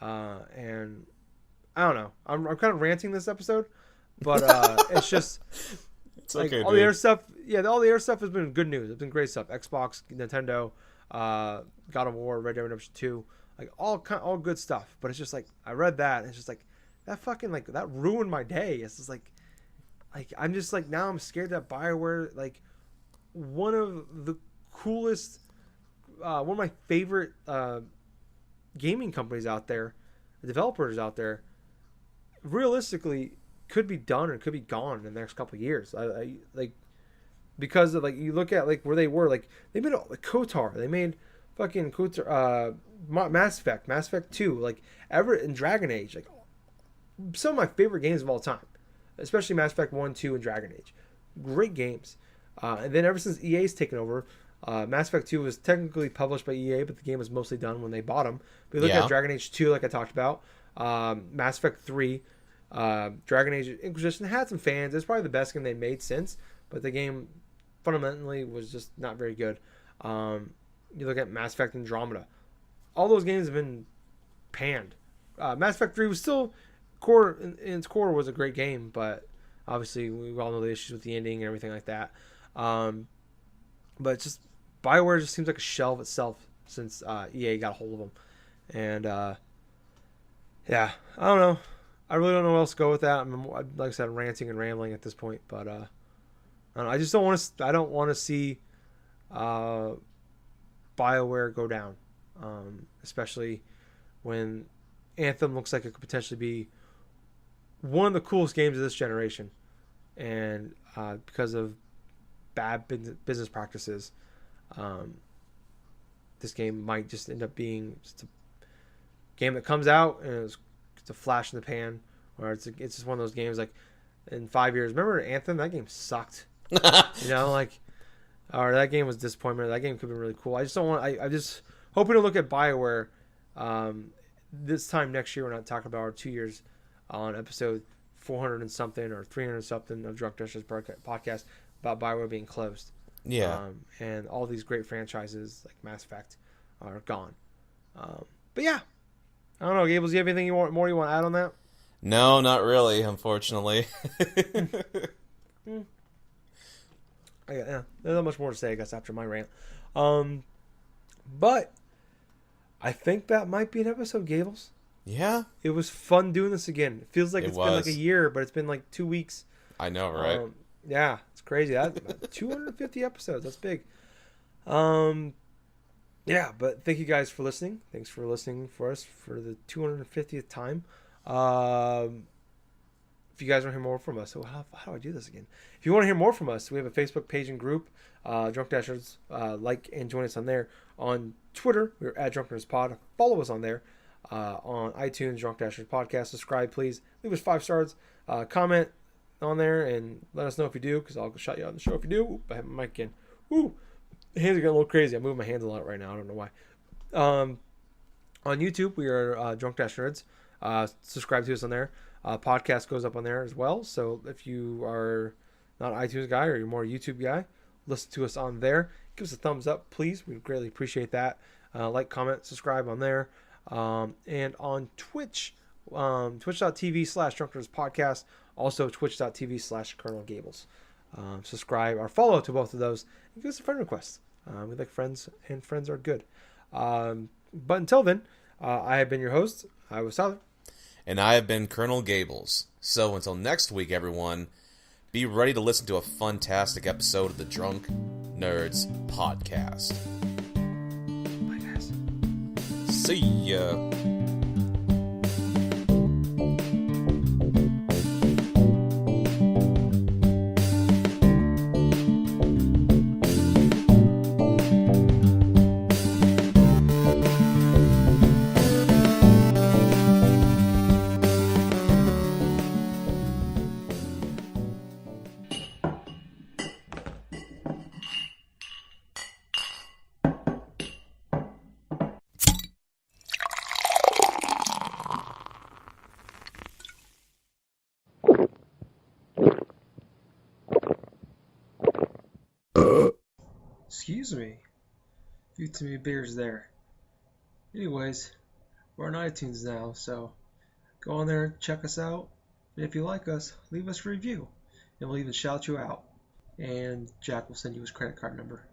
And I don't know. I'm kind of ranting this episode, but it's just it's like okay, all dude. the other stuff. Yeah, all the other stuff has been good news. It's been great stuff. Xbox, Nintendo, God of War, Red Dead Redemption 2, like all good stuff. But it's just like I read that, and it's just like that fucking like that ruined my day. It's just like I'm just like now I'm scared that Bioware, like one of the coolest, one of my favorite gaming companies out there, developers out there, realistically could be done or could be gone in the next couple of years. I like, because of like you look at like where they were, like they made like KOTOR, they made fucking KOTOR, Mass Effect 2, like Everett and Dragon Age, like some of my favorite games of all time, especially Mass Effect 1, 2, and Dragon Age. Great games. And then ever since EA's taken over, Mass Effect 2 was technically published by EA, but the game was mostly done when they bought them. But you look at Dragon Age 2, like I talked about, Mass Effect 3, Dragon Age Inquisition had some fans. It's probably the best game they made since, but the game fundamentally was just not very good. You look at Mass Effect Andromeda. All those games have been panned. Mass Effect 3 was still in its core was a great game, but obviously we all know the issues with the ending and everything like that. But it's just Bioware just seems like a shell of itself since EA got a hold of them. And yeah, I don't know. I really don't know where else to go with that. Like I said, I'm ranting and rambling at this point, but I don't know. I just don't want to. I don't want to see Bioware go down, especially when Anthem looks like it could potentially be one of the coolest games of this generation, and because of bad business practices, this game might just end up being just a game that comes out and it's a flash in the pan, or it's just one of those games like in 5 years. Remember Anthem? That game sucked. You know, like, or that game was disappointment. That game could be really cool. I just don't want. I just hoping to look at Bioware this time next year. We're not talking about our 2 years on episode 400 and something or 300 and something of Drunk Dusters podcast about Bioware being closed. Yeah. And all these great franchises like Mass Effect are gone. But yeah, I don't know, Gables, do you have anything you want to add on that? No, not really, unfortunately. Yeah, there's not much more to say, I guess, after my rant. But I think that might be an episode, Gables. Yeah. It was fun doing this again. It feels like it's been like a year, but it's been like 2 weeks. I know, right? Yeah, it's crazy. That 250 episodes. That's big. Yeah, but thank you guys for listening. Thanks for listening for us for the 250th time. If you guys want to hear more from us, so how do I do this again? If you want to hear more from us, we have a Facebook page and group, Drunk Dashers. Like and join us on there. On Twitter, we're at DrunkNersPod. Follow us on there. On iTunes, Drunk Dashers Podcast. Subscribe, please. Leave us 5 stars. Comment on there and let us know if you do, because I'll shout you out on the show if you do. Oop, I have my mic again. Woo! Hands are getting a little crazy. I'm moving my hands a lot right now. I don't know why. On YouTube, we are Drunk Dash Nerds. Subscribe to us on there. Podcast goes up on there as well. So if you are not an iTunes guy or you're more a YouTube guy, listen to us on there. Give us a thumbs up, please. We greatly appreciate that. Like, comment, subscribe on there. And on Twitch, twitch.tv/drunkerspodcast. Also twitch.tv/Colonel Gables. Subscribe or follow to both of those and give us a friend request. We like friends, and friends are good. But until then, I have been your host. I was Tyler. And I have been Colonel Gables. So until next week, everyone, be ready to listen to a fantastic episode of the Drunk Nerds Podcast. Bye, guys. See ya. Excuse me. Few too many beers there. Anyways, we're on iTunes now, so go on there, check us out, and if you like us, leave us a review, and we'll even shout you out. And Jack will send you his credit card number.